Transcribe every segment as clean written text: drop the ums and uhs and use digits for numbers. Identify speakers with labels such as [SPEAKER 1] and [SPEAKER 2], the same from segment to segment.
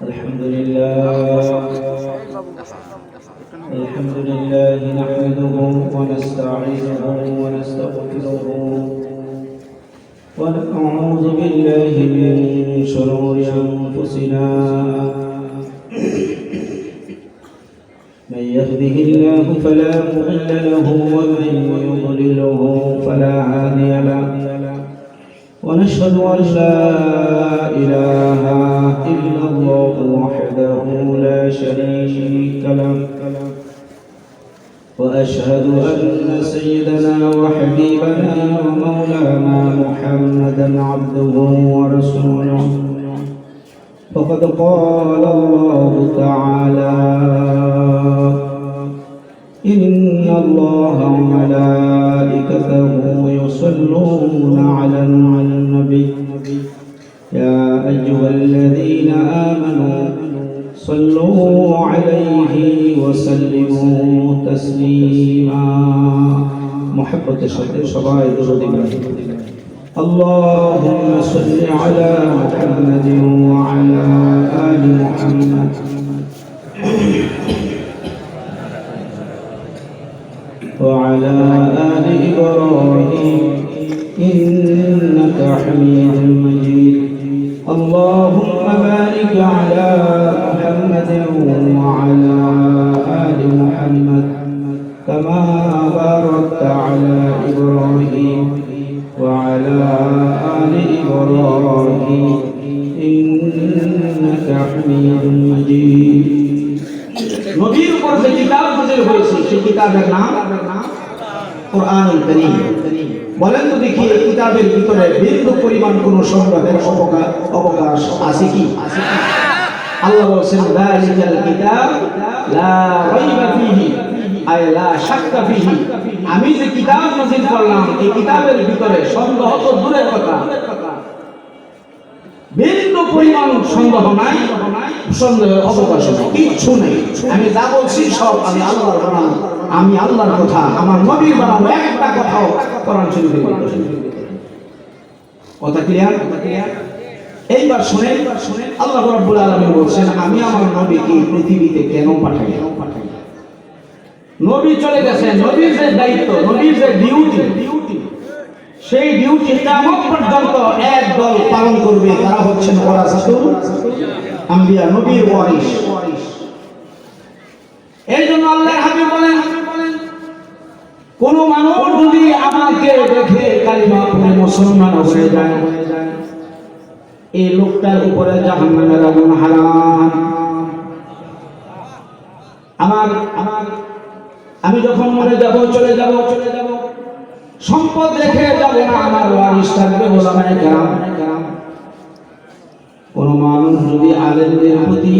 [SPEAKER 1] الحمد لله نحمده ونستعينه ونستغفره ونعوذ بالله من شرور أنفسنا من يهده الله فلا مضل له ومن يضلله فلا هادي له ونشهد أن لا إله إلا الله وحده لا شريك له وأشهد أن سيدنا وحبيبنا ومولانا محمدا عبده ورسوله فقد قال الله تعالى إن الله وملائكته يصلون على النبي يا أيها الذين آمنوا صلوا عليه وسلموا تسليما محبة شرائط اللهم صل على محمد وعلى آل محمد وعلى آل إبراهيم إنك حميد مجيد اللهم بارك على محمد وعلى آل محمد كما باركت على إبراهيم وعلى آل إبراهيم إنك حميد مجيد নবীর উপর যে কিতাব নাযিল হয়েছে সেই কিতাবের নাম কোরআনুল কারীম। বলেন তো দেখি এই কিতাবের ভিতরে বিন্দু পরিমাণ কোনো সন্দেহের অবকাশ আছে কি? আল্লাহ বলেন যালিকাল কিতাব লা রাইবা ফীহি আই লা শাক্কা ফীহি। আমি যে কিতাব নাযিল করলাম এই কিতাবের ভিতরে সন্দেহ তো দূরের কথা, বিন্দু পরিমাণ সন্দেহ নাই, সন্দেহের অবকাশ নেই, কিচ্ছু নেই। আমি যা বলছি সব আমি আল্লাহর বানানো, আমি আল্লাহর কথা, আমার নবীর বানানো, একটা কথাও কোরআন শরীফে নেই। কথা ক্লিয়ার? এইবার শুনেন আল্লাহ রাব্বুল আলামিন বলছেন আমি আমার নবীকে পৃথিবীতে কেন পাঠাই? নবী চলে গেছেন, নবীর যে দায়িত্ব, নবীর যে ডিউটি, সেই ডিউটি কিয়ামত পর্যন্ত এক দল পালন করবে, তারা হচ্ছেন ওয়ারাসাতুল আম্বিয়া, নবীর ওয়ারিস। এই জন্য আল্লাহর হাবিব বলেন কোন মানুষ যদি আমাকে দেখে কালিমা পড়ে মুসলমান হয়ে যায় এই লোকটার উপরে জাহান্নামের আগুন হারাম। আমি যখন মরে যাব, চলে যাব, সম্পদ রেখে যাব না, আমার ওয়ারিস থাকবে ওলামায়ে কেরাম। কোন মানুষ যদি আলেমদের প্রতি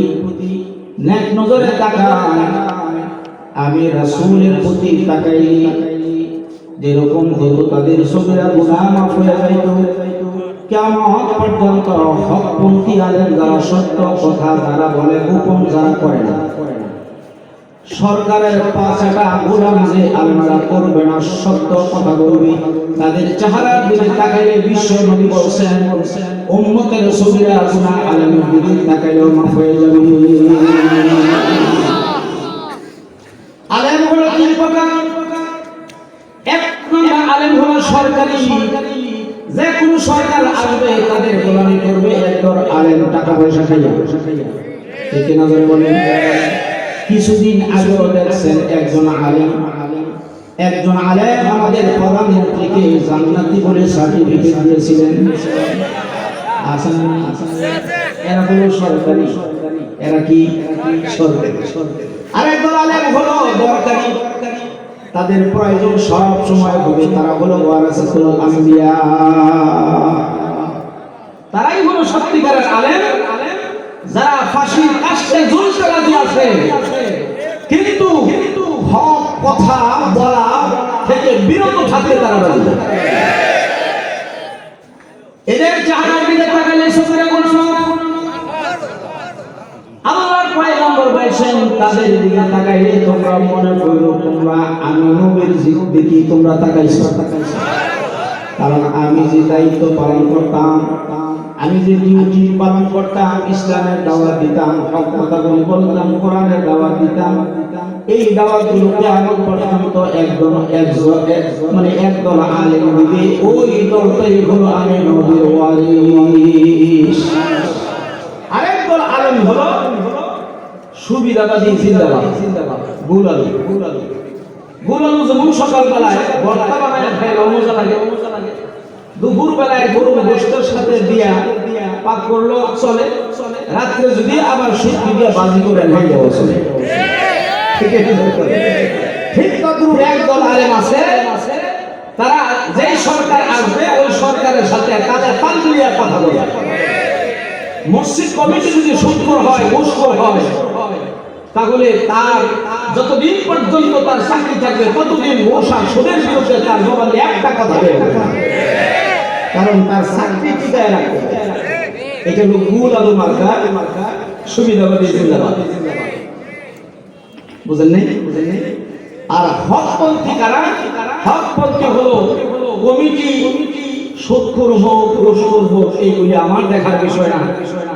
[SPEAKER 1] নেক নজরে তাকায়, আমি রাসূলের প্রতি তাকাই, যেরকম হতো তাদের সগীরা গুনাহ মাফ হয়ে যাইত। কিয়ামত পর্যন্ত হকপন্থী আলেম যারা, সত্য কথা যারা বলে, গোপন যারা করে না, সরকারের পাঁচটা গোলাম যে আলেমরা করবে না, সত্য কথা বলবে, তাদের চেহারার দিকে তাকাইলে বিশ্ব নবী বলছেন উম্মতের সগীরা গুনাহ আলেমের দিকে তাকাইলেও মাফ হয়ে যাবে। আলেম হলো তিন প্রকার। এক নম্বর আলেম হলো সরকারি, যে কোন সরকার আসবে তাদের গোলামি করবে, একদল আলেম টাকা পয়সা খাইয়া। ঠিক না জোরে বলেন? কিছুদিন আগেও দেখছেন একজন আলেম আমাদের প্রধানমন্ত্রীকে জান্নাতি বলে সার্টিফিকেট দিয়েছিলেন। এরা হলো সরকারি, এরা কি সরকারি। আরেকদল আলেম হলো দরকারি, তাদের প্রয়োজন সব সময় হবে, তারা হলো ওয়ারাসাতুল আম্বিয়া। তারাই হলো সত্যিকারের আলেম, যারা ফাঁসির কাস্টে ঝুলতে রাজি আছে, কিন্তু হক কথা বলা থেকে বিরত থাকতে তারা রাজি। এদের চেহারার দিকে তাকালে সগীরা গুনাহ। আল্লাহর পয়গম্বর বলেছেন তাদের দিকে তাকাইলে তোমরা মনে করো তোমরা আমি নবীর দিকে তোমরা তাকাইছো। কারণ আমি যে দায়িত্ব পালন করতাম, আমি যে ডিউটি পালন করতাম, ইসলামের দাওয়াত দিতাম, হক কথাগুলো বলতাম, কোরআনের দাওয়াত দিতাম, এই দাওয়াতগুলো কিয়ামত পর্যন্ত একদল আলেম দিবে, ওই দলটাই হলো আমি নবীর ওয়ারিস। আরেকদল আলেম হলো সুবিধাবাদী জিন্দাবাদ, গুলালু। যেমন সকালবেলায় ভর্তা বানায় খাইলে মজা লাগে, দুপুর বেলায় গরু গোশতের সাথে দিয়া পাক করলো চলে, রাত্রে যদি আবার শুটকি দিয়ে বাজি করে খাইলে চলে। ঠিক তদ্রুপ একদল আলেম আছে, তারা যেই সরকার আসবে ওই সরকারের সাথে তাদের পাল মিলিয়ে কথা বলে। মসজিদ কমিটি যদি সুদখোর হয়, ঘুষখোর হয়, তাহলে তার যতদিন পর্যন্ত তার চাকরি থাকবে ততদিন ঘুষ আর সুদের বিরুদ্ধে তার জবাবে একটা কথা বের হবে না, কারণ তার চাকরি টিকায় রাখবে। এটা হলো গুলালু মার্কা, সুবিধাবাদী জিন্দাবাদ। বুঝেন নাই? আর হকপন্থী কারা? হকপন্থী হলো কমিটি সুদখোর হোক, ঘুষখোর হোক, এইগুলি আমার দেখার বিষয় না।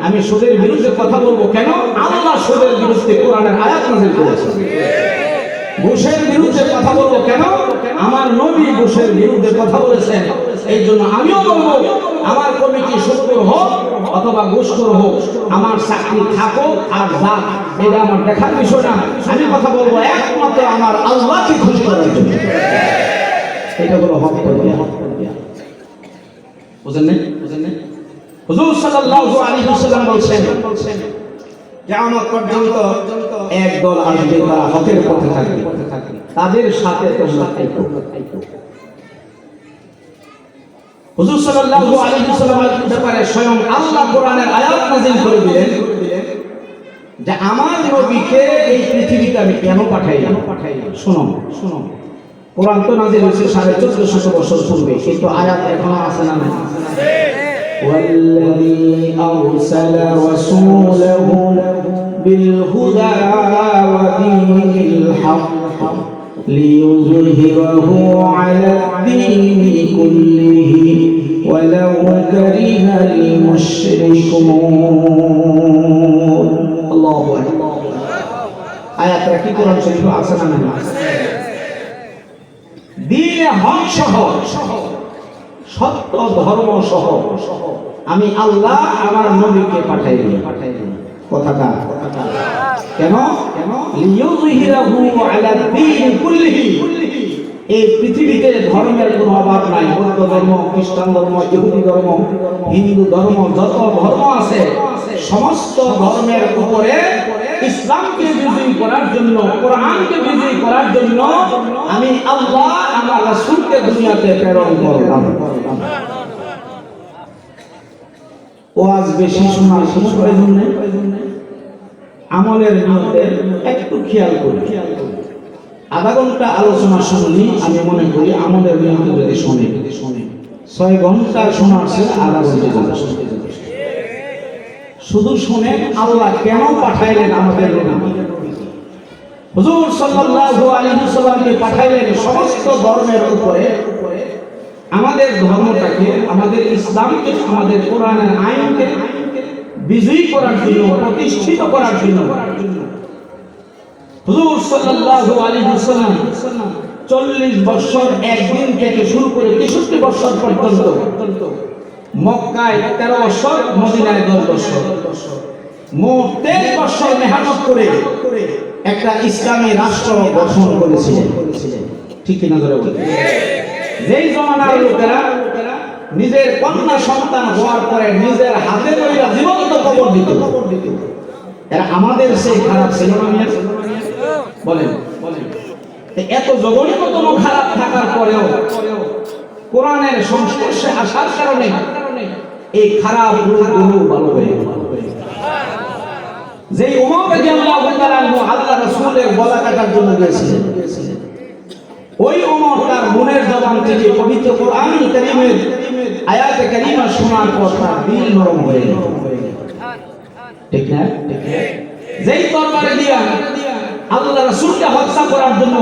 [SPEAKER 1] আমি সুদের বিরুদ্ধে কথা বলবো কেন? আল্লাহ সুদের বিরুদ্ধে কোরআনের আয়াত নাযিল করেছেন। ঘুষের বিরুদ্ধে কথা বলবো কেন? আমার নবী ঘুষের বিরুদ্ধে কথা বলেছেন। এই জন্য আমিও বলবো, আমার কমিটি সুদখোর হোক অথবা ঘুষখোর হোক, আমার চাকরি থাকুক আর যাক, এটা আমার দেখার বিষয় না। আমি কথা বলবো একমাত্র আমার আল্লাহকে খুশি করার জন্য। এটা হলো হকপন্থী। বুঝেন নাই? হুজুর সাল্লাল্লাহু আলাইহি ওয়াসাল্লাম বলছেন, কিয়ামত পর্যন্ত একদল আসবে তারা হকের পথে থাকবে, তাদের সাথে তোমরা থাকো। হুজুর সাল্লাল্লাহু আলাইহি ওয়াসাল্লামের ব্যাপারে স্বয়ং আল্লাহ কোরআনের আয়াত নাযিল করে দিলেন যে আমার নবীকে এই পৃথিবীতে আমি কেন পাঠাইলাম। শোনো, কোরআন তো নাযিল হয়েছে 1450 বছর পূর্বে, কিন্তু আয়াত এখনো আছে না? والذي أرسل رسوله بالهدى ودين الحق ليظهره على الدين كله ولو كره المشركون. الله أكبر. آيات রাখি কোরআন শরীফ আছে না? দ্বীনে হক সহ, সত্য ধর্ম সহ আমি আল্লাহ আমার নবীকে পাঠাইলাম। কথাটা কেন? লিইয়ুযহিরাহু আলা দ্বীন কুল্লিহি। এই পৃথিবীতে ধর্মের কোনো অভাব নাই। বৌদ্ধ ধর্ম, খ্রিস্টান ধর্ম, ইহুদি ধর্ম, হিন্দু ধর্ম, যত ধর্ম আছে সমস্ত ধর্মের উপরে ইসলামকে বিজয়ী করার জন্য, কোরআনকে বিজয়ী করার জন্য আমি আল্লাহ আমার রাসূলকে দুনিয়াতে প্রেরণ করলাম। ওয়াজ বেশি শোনার কোনো প্রয়োজন নেই, আমলের নিয়তে একটু খেয়াল করি। আধা ঘন্টা আলোচনা শুনলি আমি মনে করি আমলের নিয়তে যদি শুনে 6 ঘন্টা শোনার চেয়ে আধা ঘন্টা যথেষ্ট। শুধু শুনে আল্লাহ কেন পাঠাইলেন আমাদের নবীকে। হুজুর সাল্লাল্লাহু আলাইহি ওয়াসাল্লামকে পাঠাইলেন সমস্ত ধর্মের উপরে আমাদের ধর্মটাকে, আমাদের ইসলামকে, আমাদের কোরআনের আইনকে বিজয়ী করার জন্য, প্রতিষ্ঠিত করার জন্য। হুজুর সাল্লাল্লাহু আলাইহি ওয়াসাল্লাম 40 বছর একদিন থেকে শুরু করে 63 বছর পর্যন্ত মক্কায় 13 বছর, মদিনায় 10 বছর, মোট 23 বছর মেহনত করে একটা ইসলামী রাষ্ট্র গঠন করেছিলেন। ঠিক কিনা ধরে বলি? যেই জমানার লোকেরা নিজের কন্যা সন্তান হওয়ার পরে নিজের হাতে তৈরি জীবন্ত কবর দিত, এরা আমাদের সেই খারাপ ছিল না? বলেন, এত জঘন্যতম খারাপ থাকার পরেও কোরআনের সংস্পর্শে আসার কারণে এই খারাপ গুলো ভালো হয়ে গেল। যে ওমর রাদিয়াল্লাহু তাআলা আল্লাহ রাসূলের গলা কাটার জন্য গিয়েছিলেন, ওই ওমর তার মনের জবান থেকে পবিত্র কোরআন কারীমের আয়াতে কারীমা শোনার পর তার দিল নরম হয়ে গেল। ঠিক না? যেই তরবারি দিয়া আল্লাহ রাসূলকে হত্যা করার জন্য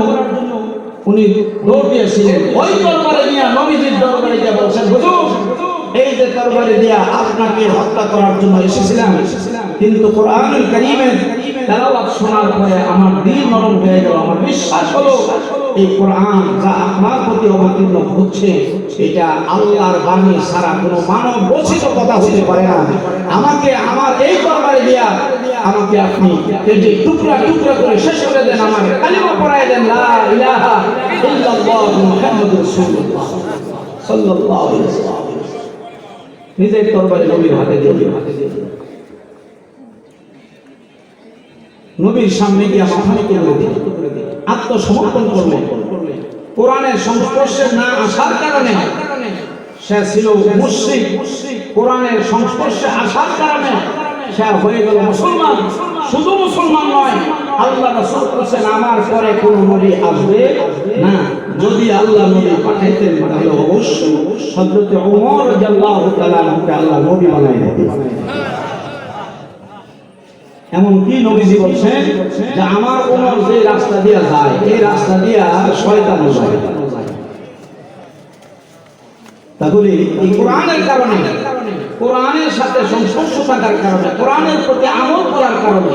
[SPEAKER 1] উনি দৌড় দিয়েছিলেন, ওই তরবারে নিয়ে নবীজির দরবারে গিয়ে বলছেন, হুজুর এই যে তরবারে দিয়া আপনাকে হত্যা করার জন্য এসেছিলাম, কিন্তু কোরআনুল কারীমের তেলাওয়াত শোনার পরে আমার দিল নরম হয়ে গেল। আমার বিশ্বাস হলো এই কোরআন যা আপনার প্রতি অবতীর্ণ হচ্ছে এটা আল্লাহর বাণী ছাড়া কোনো মানব রচিত কথা হতে পারে না। আমাকে আমার এই তরবারে দিয়া আমাকে আপনি এই যে টুকরা টুকরা করে শেষ করে দেন, আমার কালিমা পড়ায় দেন, লা ইলাহা ইল্লাল্লাহ মুহাম্মাদুর রাসূলুল্লাহ সাল্লাল্লাহু আলাইহি ওয়াসাল্লাম। নিজের তরবারে নবীর হাতে দিয়ে নবীর সামনে গিয়ে মাথা নিচু করে দিলেন, আত্মসমর্পণ করলেন। কোরআনের সংস্পর্শে না আসার কারণে সে ছিল মুশরিক, কোরআনের সংস্পর্শে আসার কারণে সে হয়ে গেল মুসলমান। শুধু মুসলমান নয়, আল্লাহ রাসূল বলেছেন আমার পরে কোন নবী আসবে না। যদি আল্লাহ নবী পাঠাইতেন তাহলে অবশ্যই হযরত ওমর রাদিয়াল্লাহু তাআলা আনহুকে আল্লাহ নবী বানায় দিতেন। এমন কি নবীজি বলছেন যে আমার ওমর যে রাস্তা দিয়ে যায় এই রাস্তা দিয়ে শয়তান যায়। তাহলে এই কোরআনের কারণে, কোরআনের সাথে সংস্পর্শ থাকার কারণে, কোরআনের প্রতি আমল করার কারণে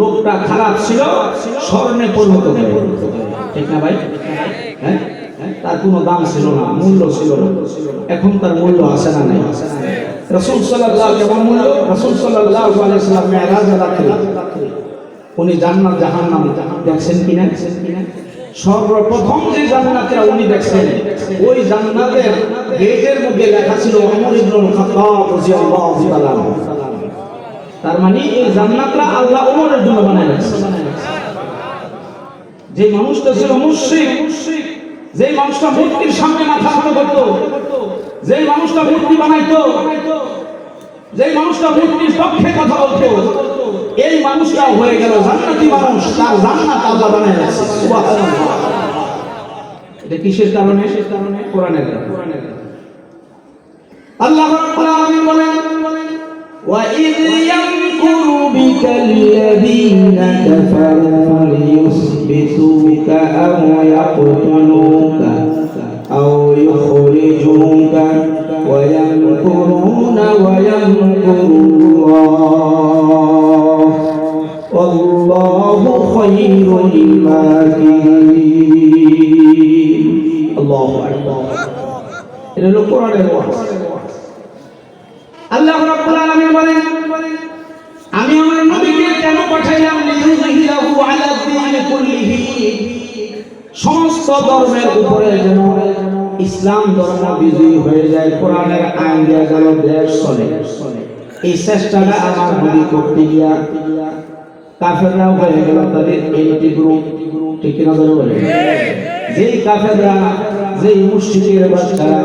[SPEAKER 1] লোকটা খারাপ ছিল, স্বর্ণে পরিণত হয়ে গেল। ঠিক না ভাই? হ্যাঁ, তার কোনো দাম ছিল না, মূল্য ছিল না। এখন তার মূল্য আছে না নাই? রাসূল সাল্লাল্লাহু কেমন মূল্য? রাসূল সাল্লাল্লাহু আলাইহি ওয়াসাল্লাম মেরাজের রাতে উনি জান্নাত জাহান্নাম দেখছেন কিনা? সর্বপ্রথম যে জান্নাতটা উনি দেখছেন ওই জান্নাতের গেটের মধ্যে লেখা ছিল ওমর ইবনুল খাত্তাব রাদিয়াল্লাহু তাআলা। তার মানে এই জান্নাতটা আল্লাহ ওমরের জন্য বানায় রাখছেন। যে মানুষটা ছিল মুশরিক, যে মানুষটা মূর্তির সামনে মাথা নত করত, যে মানুষটা মূর্তি বানাইতো, যে মানুষটা মূর্তির পক্ষে কথা বলতো, এই মানুষটা হয়ে গেল জান্নাতি মানুষ। তার জান্নাত আল্লাহ বানায় রাখছে। সুবহানাল্লাহ। এটা কিসের কারণে? কোরআনের কারণে। আল্লাহ রাব্বুল আলামিন বলেন وَإِذْ يَمْكُرُ بِكَ الَّذِينَ كَفَرُوا لِيُثْبِتُوكَ أَوْ يَقْتُلُوكَ أَوْ يُخْرِجُوكَ وَيَمْكُرُونَ وَيَمْكُرُ اللَّهُ وَاللَّهُ خَيْرُ الْمَاكِرِينَ। আল্লাহু আকবার। এটা হলো কোরআনের ওয়াজ। আল্লাহ রাব্বুল আলামিন বলেন আমি আমার নবীকে কেন পাঠাইলাম? লিইয়ুযহিরাহু আলা দ্বীনি কুল্লিহি, সমস্ত ধর্মের উপরে যেন ইসলাম ধর্ম বিজয়ী হয়ে যায়, কোরআনের আইন দেয়া যেন দেশ চলে। এই চেষ্টাটা আমার নবী করতে গিয়া কাফেররাও হয়ে গেল তাদের এন্টি গ্রুপ। ঠিক কিনা বলে? যেই কাফেররা, যেই মুশরিকের বাচ্চারা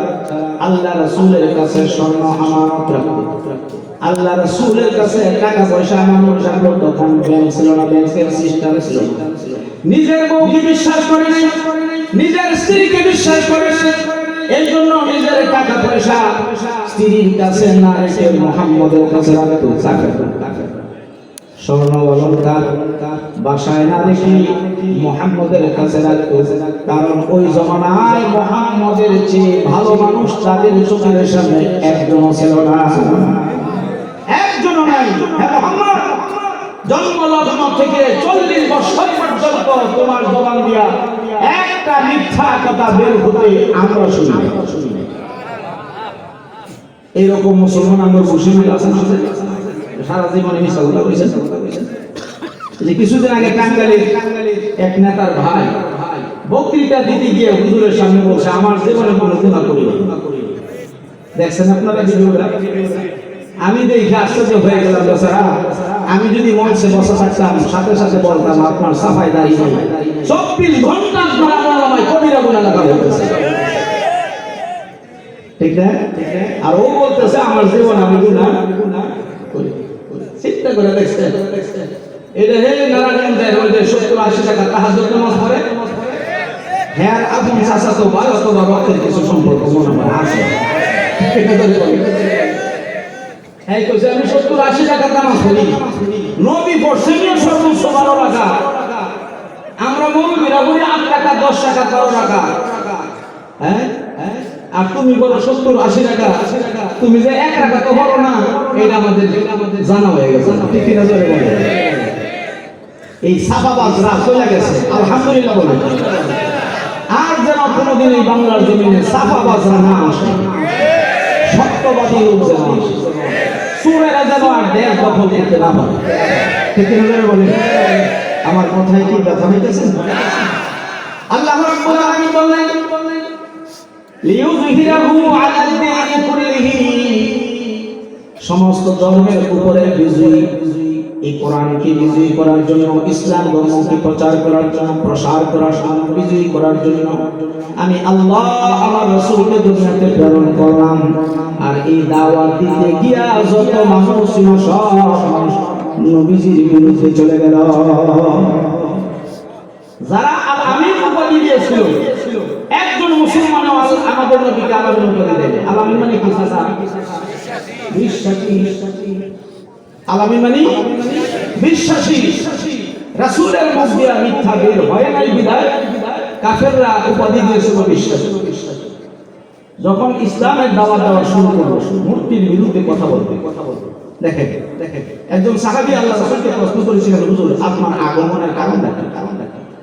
[SPEAKER 1] আল্লাহ রাসূলের কাছে স্বর্ণ আমানত রাখত, আল্লাহ রাসূলের কাছে টাকা পয়সা আমানত রাখত, তখন ব্যাংক ছিল না, ব্যাংকের সিস্টেম ছিল না। নিজের বউকে বিশ্বাস করে নাই, নিজের স্ত্রীকে বিশ্বাস করে নাই, এই জন্য নিজের টাকা পয়সা স্ত্রীর কাছে না রেখে মুহাম্মদের কাছে রাখত। স্বর্ণ অলংকার বাসায় না রেখে মুহাম্মদের কাছে রাখত। কারণ ওই জমানায় মুহাম্মদের চেয়ে ভালো মানুষ তাদের চোখের সামনে একজনও ছিল না, একজনও নাই। হে মুহাম্মদ, জন্মলগ্ন থেকে 40 বছর পর্যন্ত তোমার জবান দিয়া একটা মিথ্যা কথা বের হতে আমরা শুনি। এইরকম মুসলমান আমরা মুসলিম আছেন, সারা জীবনে মিথ্যা কথা বলেছেন। কিছুদিন আগে টাঙ্গাইলের এক নেতার ভাই বক্তৃতা দিতে গিয়ে হুজুরের সামনে বলছে আমার জীবনে কোনো গুনাহ করি না। দেখছেন আপনারা ভিডিওটা? আমি দেখে আশ্চর্য হয়ে গেলাম। বেচারা, আমি যদি মঞ্চে বসে থাকতাম সাথে সাথে বলতাম আপনার সাফাই দাঁড়িয়ে 24 ঘন্টা ধরে আমায় কবিরা গুনাহ লাগা হচ্ছে। ঠিক না? আর ও বলতেছে আমার জীবন আমি গুনাহ করি। চিন্তা করে দেখছেন? এটা হে নারায়ণগঞ্জের ওই যে 70-80 টাকা তাহাজ্জুদ নামাজ পড়ে, হ্যাঁ আপন চাচা তো ভাই অথবা রক্তের কিছু সম্পর্ক মনে হয় আছে। হ্যাঁ কইছে আমি 70-80 টাকা নামাজ পড়ি, নবী পড়ছেন সর্বোচ্চ 12 টাকা, আমরা মৌলবীরা বলি 8 টাকা 10 10 টাকা 12 টাকা, হ্যাঁ, আর তুমি বলো 70-80 টাকা, তুমি যে 1 টাকা তো বলো না, এটা আমাদের জানা হয়ে গেছে। ঠিক না জোরে বলে? এই সাফাবাজরা চলে গেছে, আলহামদুলিল্লাহ বলে। আর যেন কোনোদিন এই বাংলার জমিনে সাফাবাজরা না আসে, সত্যবাদী লোক যেন আসে, চোরেরা যেন আর দেশ দখল করতে না পারে। ঠিক না জোরে বলে? আমার কথায় কি ব্যথা হইতেছে? আল্লাহ রাব্বুল আলামিন বললেন লিইউযহিরাহু আলাল দীনি কুল্লিহি, সমস্ত ধর্মের উপরে বিজয়ী, এই কোরআনকে বিজয়ী করার জন্য, ইসলাম ধর্মকে প্রচার করার জন্য, প্রসার করার জন্য, বিজয়ী করার জন্য আমি আল্লাহ আমার রাসূলকে দুনিয়াতে প্রেরণ করলাম। আর এই দাওয়াত দিতে গিয়া যত মানুষ ছিল সব মানুষ নবীজির বিরুদ্ধে চলে গেল। যারা আল আমিন উপাধি দিয়েছিল, একজন মুসলমান আমাদের নবীকে আল আমিন উপাধি দেবে। আল আমিন মানে কি? বিশ্বাসী। আল আমিন মানে বিশ্বাসী। রাসূলের মুখ দিয়ে মিথ্যা বের হয় নাই বিধায় কাফেররা উপাধি দিয়েছিল বিশ্বাসী। যখন ইসলামের দাওয়াত দেওয়া শুরু করলো, মূর্তির বিরুদ্ধে কথা বলতে, দেখেন একজন সাহাবী আল্লাহ রাসূলকে প্রশ্ন করেছিলেন, হুজুর আপনার আগমনের কারণটা কি?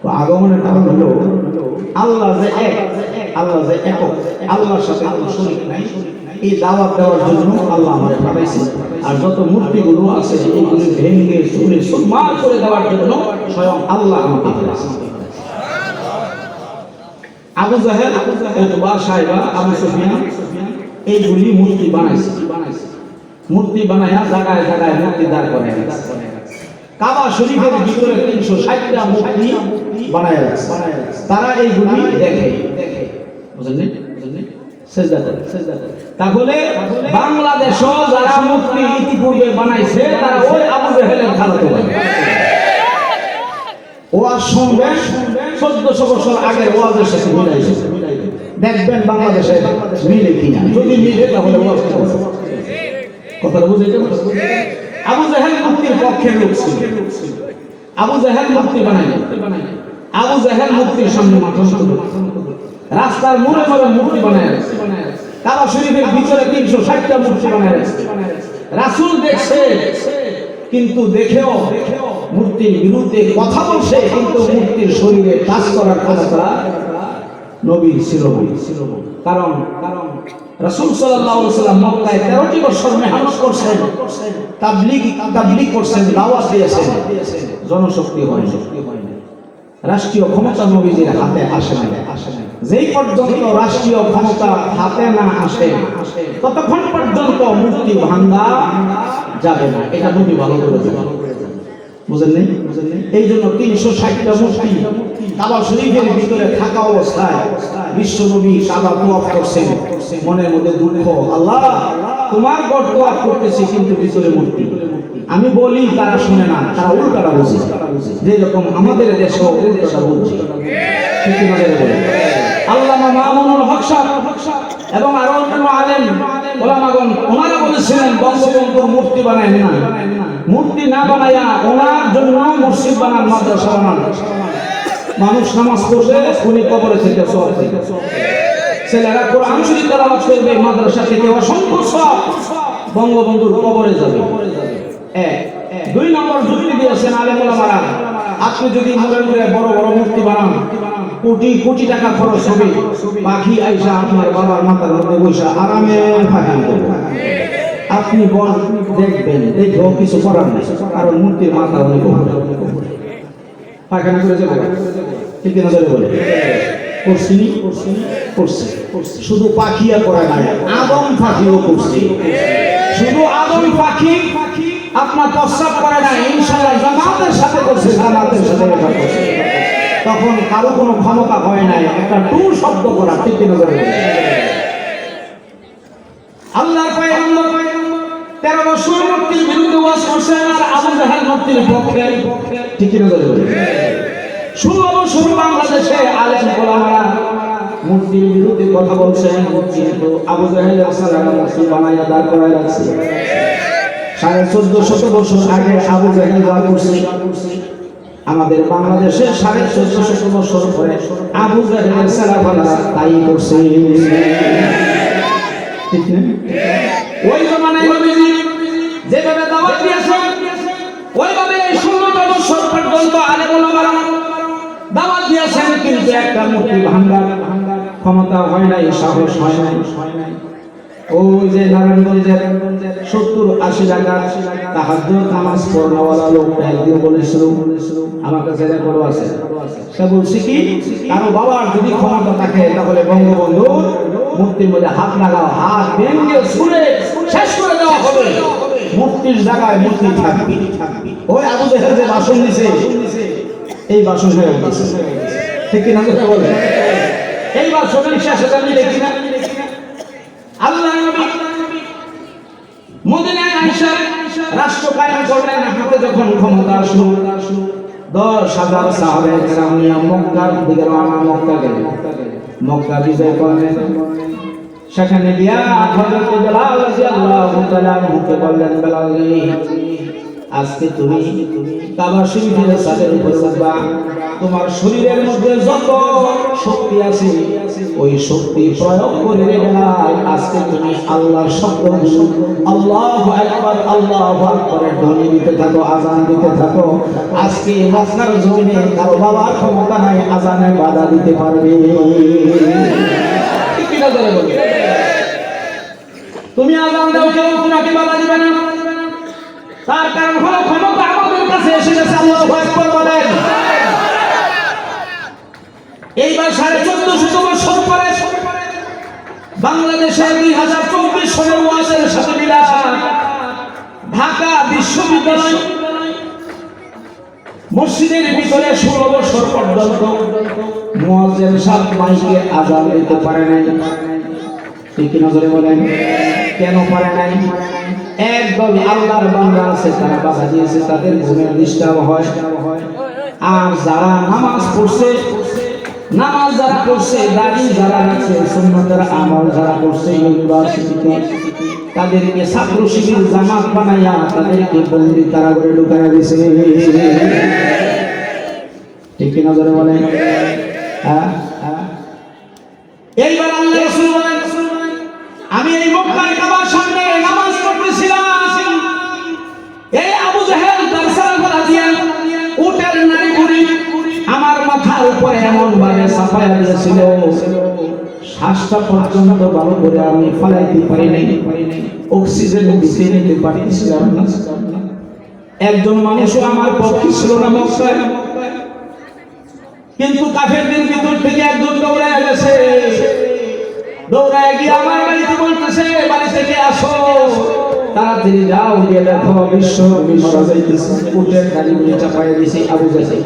[SPEAKER 1] তো আগমনের কারণ হলো আল্লাহ যে এক, আল্লাহ যে একক, আল্লাহর সাথে কোনো শরীক নাই, এই দাওয়াত দেওয়ার জন্য আল্লাহ আমাদের পাঠাইছেন। আর যত মূর্তিগুলো আছে এইগুলো ভেঙে চুরে সম্মান করে দেওয়ার জন্য স্বয়ং আল্লাহ আমাকে পাঠাইছেন। আবু জাহেল, উতবা, সাইবা, আবু সুফিয়ান এইগুলি মূর্তি বানাইছে। মূর্তি বানায়া জায়গায় জায়গায় মূর্তি দাঁড় করে কাবা শরীফের ভিতরে 360টা মূর্তি বানায়া রাখছে। তারা এইগুলি দেখে, বুঝলেন? সেজদা করে। তাহলে বাংলাদেশও যারা মূর্তি ইতিপূর্বে বানাইছে তারা ওই আবু জাহেলের খালাতো ভাই। ওয়াজ শুনবেন 1400 বছর আগের ওয়াজের সাথে মিলাইছে, দেখবেন বাংলাদেশে মিলে কিনা। যদি মিলে তাহলে ওয়াজ কথাটা বুঝাইতে পারছেন? আবু জাহেল মূর্তির পক্ষের লোক ছিল। আবু জাহেল মূর্তি বানায়, আবু জাহেল মূর্তির সামনে মাথা নত করে, রাস্তার মোড়ে মোড়ে মূর্তি বানায়, কাবা শরীফের ভিতরে 360টা মূর্তি বানায়। রাসূল দেখছে, কিন্তু দেখেও মূর্তির বিরুদ্ধে কথা বলছে, কিন্তু মূর্তির শরীরে কাজ করার ক্ষমতা নবীর ছিল না। কারণ রাসূল সাল্লাল্লাহু আলাইহি ওয়াসাল্লাম মক্কায় 13টি বছর মেহনত করছেন, তাবলীগ করছেন, দাওয়াত দিয়েছেন, জনশক্তি হয় না, রাষ্ট্রীয় ক্ষমতা নবীজির হাতে আসে না। যেই পর্যন্ত রাষ্ট্রীয় ক্ষমতা হাতে না আসে ততক্ষণ পর্যন্ত মূর্তি ভাঙা যাবে না। এটা নবী ভালো করে জানেন, বুঝলেন? এই জন্য 360টা মূর্তি কাবা শরীফের ভিতরে থাকা অবস্থায় বিশ্ব নবী কাবা তোয়াফ করছেন, মনের মধ্যে দুঃখ, আল্লাহ তোমার ঘর তোয়াফ করতেছি কিন্তু ভিতরে মূর্তি। আমি বলি তারা শুনে না, তারা উল্টাটা বুঝে, যেরকম আমাদের দেশে উল্টাটা বুঝছে। ঠিক না বলে? আল্লামা মামুনুল হক সাহেব এবং আরো অন্যান্য আলেম ওলামাগণ ওনারা বলেছিলেন বঙ্গবন্ধুর মূর্তি বানায় না, মূর্তি না বানায়া ওনার জন্য মসজিদ বানান, মাদ্রাসা বানান, মানুষ নামাজ পড়বে, উনি কবরে থেকে সওয়াব পাইবে, ছেলেরা কোরআন শরীফ তেলাওয়াত করবে, মাদ্রাসা থেকে অসংখ্য সওয়াব বঙ্গবন্ধুর কবরে যাবে। এক। 2 নম্বর যুক্তি দিয়েছেন আলেম ওলামারা, আপনি যদি মোড়ে মোড়ে বড় বড় মূর্তি বানান, কোটি কোটি টাকা খরচ হবে, পাখি আইসা আপনার বাবার মাথার মধ্যে বসে আরামে পাখি করবে, আপনি বল দেখবেন, দেখেও কিছু করার নেই, কারণ মূর্তির মাথা অনেক পায়খানা করে যাবে। ঠিক না বলে? করছি শুধু পাখিয়া করে নাই, আদম পাখিও করছি। শুধু আদম পাখি আপনার প্রস্রাব করে না, ইনশাআল্লাহ জামাতের সাথে করছে, জামাতের সাথে করছে। তখন কারো কোনো ক্ষমতা হয় নাই একটা টু শব্দ করা। ঠিক না বলে? আল্লাহর পয়গম্বর 13 বছর মূর্তির বিরুদ্ধে ওয়াজ করছেন, আর আবু জাহেল মূর্তির পক্ষে। ঠিক না বলে? 16 বছর বাংলাদেশে আলেম ওলামারা মূর্তির বিরুদ্ধে কথা বলছেন, কিন্তু আবু জাহেলের সালানা মূর্তি বানায়া দাঁড় করায় রাখছে। 1450 বছর আগে আবু জাহেল যা করছে, আমাদের বাংলাদেশের 1450 বছর পরে আবু জাহেলের সালাফারা তাই করছে, ঠিক না? ওই জমানায় নবীজি যেভাবে দাওয়াত দিয়েছেন ওইভাবে 16টা বছর পর্যন্ত আলেম ওলামারা দাওয়াত দিয়েছেন, কিন্তু একটা মূর্তি ভাঙার ক্ষমতা হয় নাই, সাহস হয় নাই। ওই যে নারায়ণগঞ্জের 70-80 টাকা তাহাজ্জুদ নামাজ পড়াওয়ালা লোকটা একদিন বলেছিল, আমার কাছে রেকর্ড আছে, সে বলছে কি কারো বাবার যদি ক্ষমতা থাকে তাহলে বঙ্গবন্ধুর মূর্তির মধ্যে হাত লাগাও, হাত ভেঙে ছুঁড়ে শেষ করে দেওয়া হবে, মূর্তির জায়গায় মূর্তি থাকবে। ওই আবু জাহেল যে ভাষণ দিছে এই ভাষণ হয়ে গেছে, ঠিক কিনা বলে? এই ভাষণের শেষে আমি দেখি না আল্লাহ নবী মদিনায় আয়েশা রাষ্ট্র কায়েম করলেন, হাতে যখন ক্ষমতা আসলো 10,000 সাহাবায়ে কেরাম নিয়ে মক্কার দিকে রওনা, মক্কা গেলেন, মক্কা বিজয় করলেন। সেখানে গিয়া হযরত বেলাল রাদিয়াল্লাহু তাআলা আনহুকে বললেন, বেলাল আজকে তুমি কাবা শরীফের ছাদের উপরে উঠবা, তোমার শরীরের মধ্যে যত শক্তি আছে ওই শক্তি প্রয়োগ করে বেলাল আজকে তুমি আল্লাহর শব্দ আল্লাহু আকবার আল্লাহু আকবারের ধ্বনি দিতে থাকো, আযান দিতে থাকো। আজকে মক্কার জমিনে কারো বাবার ক্ষমতা নাই আযানে বাধা দিতে পারবে, ঠিক কিনা বলে? তুমি আযান দাও, কেউ তোমাকে বাধা দিবে না, তার কারণ হলো ক্ষমতা আমাদের কাছে এসে গেছে। আল্লাহু আকবার বলেন। এইবার 1450 বছর পরে বাংলাদেশের 2024 সনের ওয়াজের সাথে মিলা ঢাকা বিশ্ববিদ্যালয় মসজিদের ভিতরে 16 বছর পর্যন্ত মুয়াজ্জিন সাহেব মাইকে আযান দিতে পারে নাই, ঠিক নজরে বলেন কেন পারে নাই? একদল আল্লাহর বান্দা আছে তারা বাধা দিয়েছে, তাদের ঘুমের ডিস্টার্ব হয়। আর যারা নামাজ পড়ছে, নামাজ যারা পড়ছে, দাড়ি যারা রাখছে, সুন্নতের আমল যারা করছে ইউনিভার্সিটিতে, তাদেরকে ছাত্র শিবির জামাত বানাইয়া তাদেরকে বন্দি কারাগারে ঢুকাইয়া দিয়েছে, ঠিক কি নজরে বলেন? এইবার আল্লাহ রাসূল বলেন, আমি এই মক্কার কাবার সামনে নামাজ পড়তেছিলাম, এই আবু জাহেল তার সালাফারা দিয়া উটের নাড়ি ভুঁড়ি আমার মাথার উপরে এমন ভাবে চাপায়া দিয়েছিল, শ্বাসটা পর্যন্ত ভালো করে আমি ফলাইতে পারি নাই, অক্সিজেন দিতে নিতে পারছিলাম না। একজন মানুষও আমার পক্ষে ছিল না মক্কায়, কিন্তু কাফেরদের ভিতর থেকে একজন দৌড়ায় গেছে, দৌড়ায় গিয়ে আমার বাড়িতে বলতেছে, বাড়ি থেকে আসো, তাড়াতাড়ি যাও, গিয়ে দেখো বিশ্ব মারা যাইতেছে, উটের গাড়ি গুলি চাপাইয়া দিয়েছে আবু জাহেল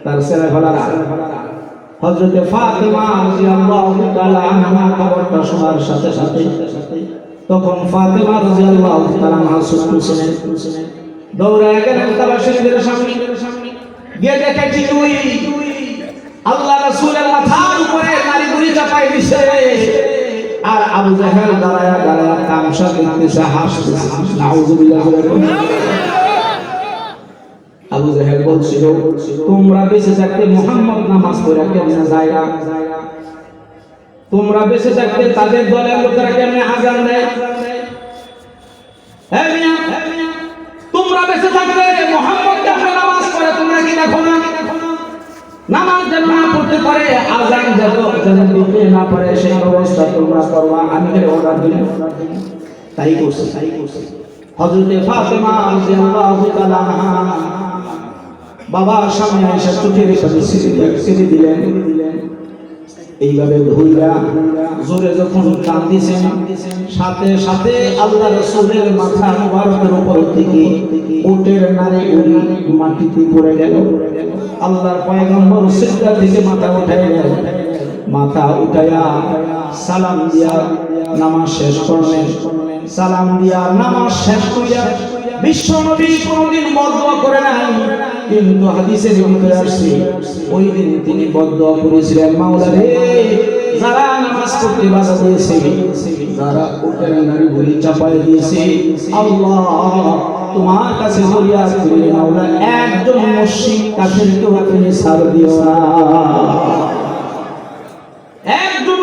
[SPEAKER 1] তার ছেলেবেলারা। হযরত ফাতেমা রাদিয়াল্লাহু তাআলা আনহা খবরটা শোনার সাথে সাথে তখন ফাতেমা রাদিয়াল্লাহু তাআলা আনহা সুস্থ ছিলেন, দৌড়ায় গেলেন কাবা শরীফের সামনে, গিয়ে দেখে ঠিক ওই আল্লাহ রাসূলের মাথার উপরে নারী গুলি চাপাই দিছে, আর আবু জাহেল দাঁড়ায়া দাঁড়ায়া তামসা দেখতেছে, হাসতেছে। নাউযুবিল্লাহ। আবু জাহেল বলছিল, তোমরা বেঁচে থাকতে মুহাম্মদ নামাজ পড়া কেমনে যায়, তোমরা বেঁচে থাকতে তাদের দলের লোকেরা কেমনে আযান দেয়, তোমরা বেঁচে থাকতে মুহাম্মদ কেমনে নামাজ পড়ে তোমরা কি দেখো না? নামাজ যেন না পড়তে পারে, আযান যেন দিতে না পারে, সেই ব্যবস্থা তোমরা করবা। আমি অর্ডার দিলাম, তাই করছি। হযরত ফাতেমা রাদিয়াল্লাহু তাআলা আনহা বাবার সামনে এসে চোখের সামনে ছেড়ে দিলেন, এইভাবে ধুইরা জোরে যখন টান দিয়েছেন, সাথে সাথে আল্লাহ রাসূলের মাথা মুবারকের উপর থেকে উটের নারী গুলি মাটিতে পড়ে গেল। আল্লাহর পয়গম্বর সিজদা থেকে মাথা উঠাইলেন, মাথা উঠাইয়া সালাম দিয়া নামাজ শেষ করলেন। সালাম দিয়া নামাজ শেষ করিয়া বিশ্ব নবী কোনদিন বদদোয়া করে নাই, কিন্তু হাদিসের ভিতরে আসছে ওই দিন তিনি বদদোয়া করেছিলেন, মাওলা রে যারা নামাজ পড়তে বাধা দিয়েছে, যারা উটের নারী গুলি চাপায় দিয়েছে, আল্লাহ তোমার কাছে ফরিয়াদ করি মাওলা একজন মুশরিক কাফেরকেও তুমি ছাড় দিও না, একজন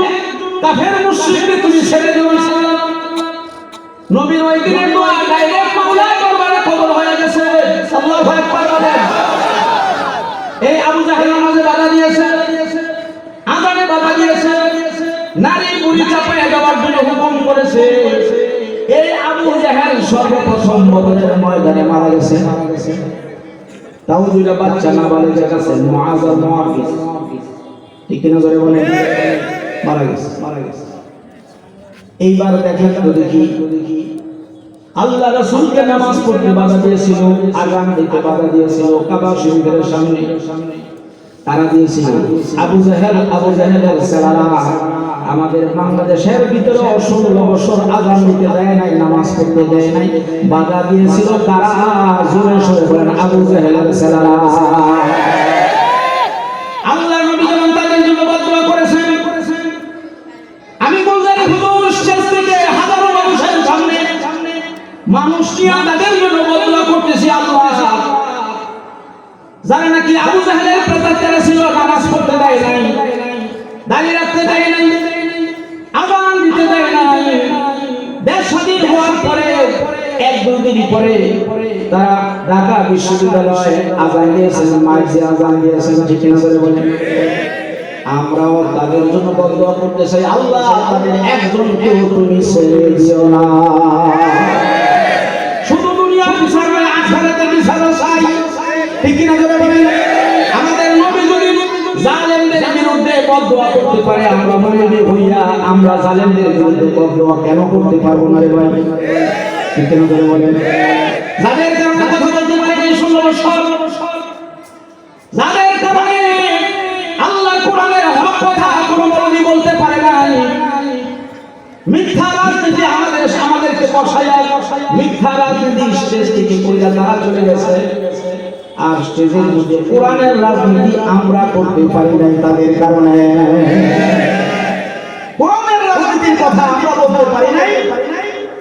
[SPEAKER 1] কাফের মুশরিককে তুমি ছেড়ে দিও না। নবীর ওই দিনের দোয়া ডাইরেক্ট মাওলার দরবারে কবুল হয়ে গেছে। আল্লাহু আকবার বলেন। এই আবু জাহেল নামাজে বাধা দিয়েছে, আযানে বাধা দিয়েছে, নারী বুড়ি চাপায় দেওয়ার জন্য হুকুম করেছে। এই আবু জাহেল সর্বপ্রথম বদরের ময়দানে মারা গেছে। তাও দুইটা বাচ্চা নাবালিগের কাছে মুআজ আর মুআফিজ, ঠিক কিনা জোরে বলেন, মারা গেছে। এইবার দেখেন তো দেখি আল্লাহ রাসূলকে নামাজ পড়তে বাধা দিয়েছিল, আযান দিতে বাধা দিয়েছিল, কাবা শরীফের সামনে তারা দিয়েছিল। আবু জাহেলের ছেলেরা আমাদের বাংলাদেশের ভিতরে 16 বছর আযান দিতে দেয় নাই, নামাজ পড়তে দেয় নাই, বাধা দিয়েছিল তারা। জোরে সোরে বলেন আবু জাহেলের ছেলেরা। আল্লাহ নবী যেমন তাদের জন্য বদদুয়া করেছেন, আমি গুলজারি হুজুর স্টেজ থেকে হাজারো মানুষের সামনে মানুষ নিয়ে তাদের জন্য বদদুয়া করতেছি। আল্লাহ যারা নাকি আবু জাহেলের প্রতারণা ছিল, নামাজ পড়তে দেয় নাই, দাঁড়িয়ে রাখতে দেয় নাই, আযান দিতে দেয় নাই, দেশ স্বাধীন হওয়ার পরে 1-2 দিন পরে তারা ঢাকা বিশ্ববিদ্যালয়ে আযান দিয়েছেন, মাইকে আযান দিয়েছেন, ঠিক না বলেন। আমরাও তাদের জন্য বদদুয়া করতে চাই, আল্লাহ তাদের একজনকেও তুমি ছেড়ে দিও না। শুধু দুনিয়ার বিচার নয়, আখিরাতের বিচারও চাই, ঠিক কিনা জোরে বলেন। আমাদের নবী যদি জালেমদের বিরুদ্ধে বদদুয়া করতে পারে, আমরা নবী হইয়া আমরা জালেমদের বিরুদ্ধে বদদুয়া কেন করতে পারবো না রে ভাই, ঠিক কিনা জোরে বলেন। যাদের কারণে কথা বলতে পারে 16 বছর, যাদের কারণে আল্লাহর কোরআনের হক কথা কোনো নবী বলতে পারে না, মিথ্যা রাজনীতি আমাদেরকে বসায়া মিথ্যা রাজনীতি স্টেজ থেকে কইরা তারা চলে গেছে। আর স্টেজের মধ্যে কোরআনের রাজনীতি আমরা করতে পারি নাই তাদের কারণে। কোরআনের রাজনীতির কথা আমরা বলতে পারি নাই,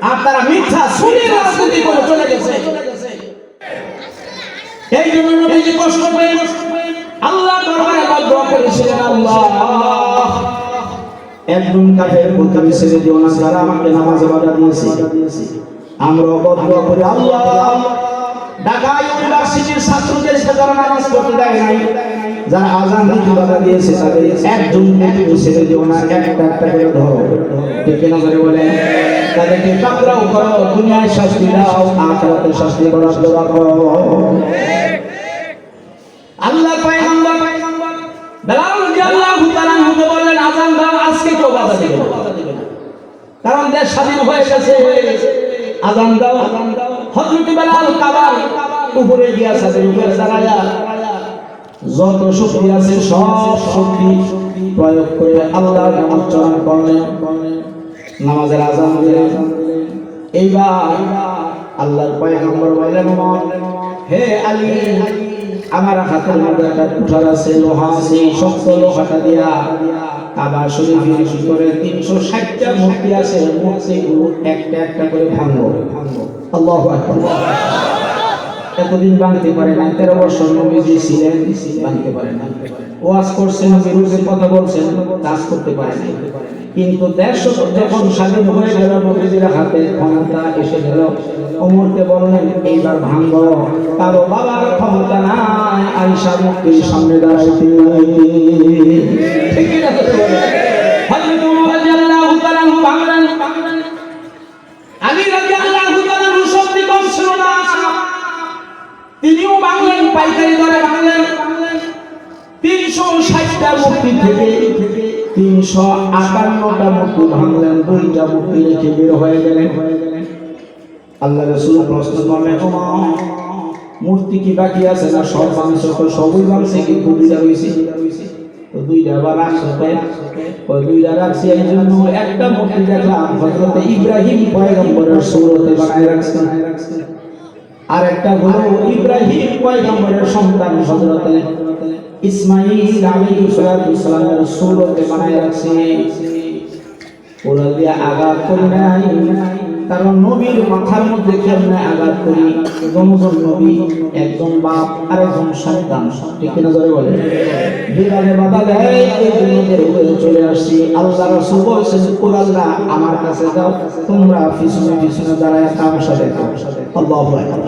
[SPEAKER 1] আর তারা মিথ্যা সুন্নির রাজনীতি করে চলে গেছে। এই জন্য নবীজি কষ্ট পেয়ে আল্লাহ দরবারে বদদুয়া করেছিলেন, আল্লাহ একজন কাফেরকে তুমি ছেড়ে দিও না, যারা আমাকে নামাজে বাধা দিয়েছে। আমরা বদদুয়া করি, আল্লাহ ঢাকা ইউনিভার্সিটির ছাত্রদেরকে যারা নামাজ পড়তে দেয় নাই, যারা আযান দিতে বাধা দিয়েছে, তাদের একজনকে তুমি ছেড়ে দিও না, একটা করে ধরো, ঠিক না জোরে বলেন। তাদেরকে পাকড়াও করো, দুনিয়ায় শাস্তি দাও, আখিরাতে শাস্তি বরাদ্দ করো। আল্লাহ পয়গম্বর বেলাল রাদিয়াল্লাহু তাআলা হুকে বললেন, আযান দাও, আজকে কেউ বাধা দিবে না, কারণ দেশ স্বাধীন হয়ে গেছে, আযান দাও। হযরত বেলাল কাবার উপরে গিয়া ছাদের উপরে দাঁড়ায়া যত শক্তি আছে সব শক্তি প্রয়োগ করে আল্লাহর নাম উচ্চারণ করলেন, নামাজের আযান দিলেন। এইবার আল্লাহর পয়গম্বর বললেন, হে আলী, আমার হাতের মধ্যে একটা কুঠার আছে, লোহা আছে, শক্ত লোহাটা দিয়া কাবা শরীফের ভিতরে 360টা মূর্তি আছে, মূর্তিগুলো একটা একটা করে ভাঙবো। আল্লাহু আকবার। এতদিন ভাঙতে পারে না, 13 বছর নবীজি ছিলেন, ভাঙতে পারে না। ওয়াজ করছেন, বিরুদ্ধে কথা বলছেন, কাজ করতে পারে না। কিন্তু দেশ যখন স্বাধীন হয়ে গেল, নবীজির হাতে ক্ষমতা এসে গেল, ওমরকে বললেন এইবার ভাঙব। কারো বাবার ক্ষমতা নাই আয়েশা মুক্তির সামনে দাঁড়াইতে। ঠিক আছে, হযরত ওমর রাদিয়াল্লাহু তাআলা ভাঙলেন, আলী রাদিয়াল্লাহু তাআলা শক্তি কম ছিল না, তিনিও ভাঙলেন, পাইকারি দরে ভাঙলেন। 360টা মূর্তি থেকে 358টা মূর্তি ভাঙলেন, 2টা মূর্তি রেখে বের হয়ে গেলেন। আল্লাহ রাসূল প্রশ্ন করলেন, মূর্তি কি বাকি আছে না সব ভাঙছে? সবই ভাঙছে, কিন্তু 2টা রয়েছে। তো 2টা আবার রাখছে, ওই 2টা রাখছে এই জন্য একটা মূর্তি দেখলাম হযরত ইব্রাহিম পয়গম্বরের সূরতে বানায় রাখছেন, আর একটা হলো ইব্রাহিম পয়গম্বরের সন্তান হযরত ইসমাঈল আলাইহিস সালামের সূরতে বানায় রাখছে। ওরা দিয়ে আঘাত করে নাই, কারণ নবীর মাথার মধ্যে কেমনে আঘাত করি, দুজন নবী, একজন বাপ আর একজন সন্তান, ঠিক কিনা জোরে বলে, বিড়ালে বাধা দেয়, এই জন্য বের হয়ে চলে আসছি। আল্লাহ রাসূল বলেছেন, কুরাল্লা আমার কাছে যাও, তোমরা পিছনে পিছনে দাঁড়ায় তামাশা দেখো। আল্লাহু আকবার।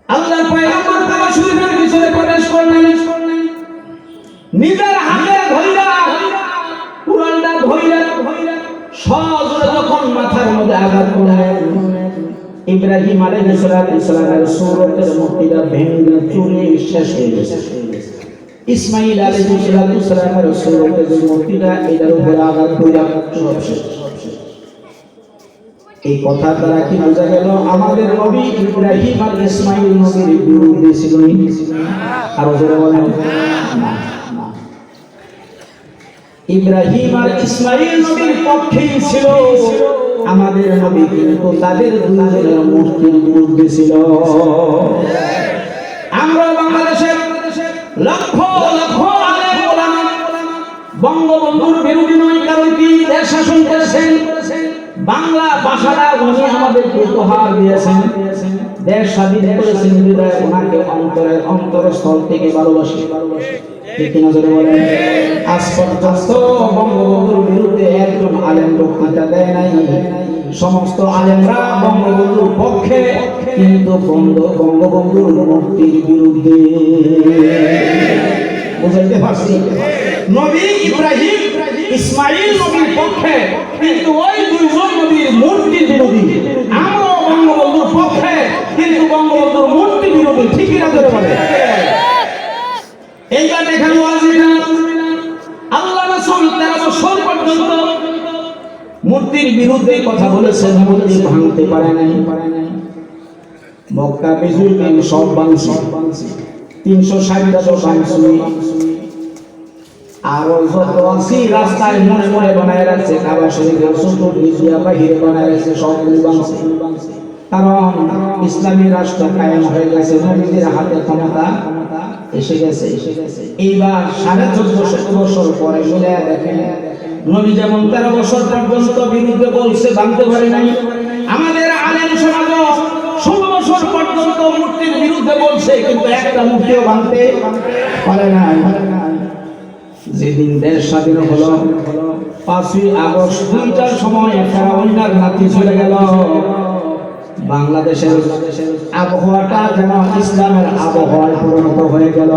[SPEAKER 1] আল্লাহর পয়গম্বর কাবা শরীফের ভিতরে প্রবেশ করলেন, নিজের হাতে ধইরা কুরআনটা ধইরা সজোরে যখন মাথার মধ্যে আঘাত করলেন, ইব্রাহিম আলাইহিস সালামের সূরতের মূর্তিটা ভেঙে চুরে শেষ হয়ে গেছে। ইসমাঈল আলাইহিস সালামের সূরতের মূর্তিটা এটার উপর আঘাত কইরা সব শেষ। এই কথা দ্বারা কি বোঝা গেল, আমাদের নবী ইব্রাহিম আর ইসমাঈল নবীর বিরুদ্ধে ছিল? আরো জোরে বলেন না। ইব্রাহিম আর ইসমাঈল নবীর পক্ষেই ছিল আমাদের নবী, কিন্তু তাদের দুজনের মূর্তির বিরুদ্ধে ছিল। আমরা বাংলাদেশের লক্ষ লক্ষ আলেম ওলামা বঙ্গবন্ধুর বিরোধী নয়, কারণ কি দেশ শাসন করেছেন, বাংলা ভাষাটা উনি আমাদেরকে উপহার দিয়েছেন, দেশ স্বাধীন করেছেন, হৃদয় ওনাকে অন্তরের অন্তরস্থল থেকে ভালোবাসি। ঠিক কিনা জোরে বলেন। আজ পর্যন্ত বঙ্গবন্ধুর বিরুদ্ধে একজন আলেম বক্তৃতা দেয় নাই, সমস্ত আলেমরা বঙ্গবন্ধুর পক্ষে, কিন্তু বঙ্গবন্ধুর মুক্তির বিরুদ্ধে। বুঝতে পারছি? নবী ইব্রাহিম ইসমাঈল নবীর পক্ষে, কিন্তু ওই দুইজন নবীর মূর্তির বিরোধী। আমরা বঙ্গবন্ধুর পক্ষে, কিন্তু বঙ্গবন্ধুর মূর্তি বিরোধী। ঠিকই না জোরে বলে। এইবার দেখেন আল্লাহ রাসূল 13 বছর পর্যন্ত মূর্তির বিরুদ্ধে কথা বলেছেন, মূর্তি ভাঙতে পারে নাই। মক্কা বিজয় দিন সব ভাঙছে, 360টা তো ভাঙছে। আর যত আছে রাস্তায় মনে মনে বানায় রাখছে, কাবা শরীফের চতুর্দিকে বাহিরে বানায় রাখছে, সবগুলি ভাঙছে। কারণ ইসলামী রাষ্ট্র কায়েম হয়ে গেছে, নবীদের হাতে ক্ষমতা এসে গেছে। এইবার 1450 বছর পরে মিলে দেখেন, নবী যেমন 13 বছর পর্যন্ত বিরুদ্ধে বলছে, ভাঙতে পারে নাই। আমাদের আলেম সমাজ 16 বছর পর্যন্ত মূর্তির বিরুদ্ধে বলছে, কিন্তু একটা মূর্তিও ভাঙতে পারে না। যেদিন দেশ স্বাধীন হলো, 5ই আগস্ট 2টার সময় ফেরাউনের নাতি চলে গেল, বাংলাদেশের আবহাওয়াটা যেন ইসলামের আবহাওয়ায় পরিণত হয়ে গেল।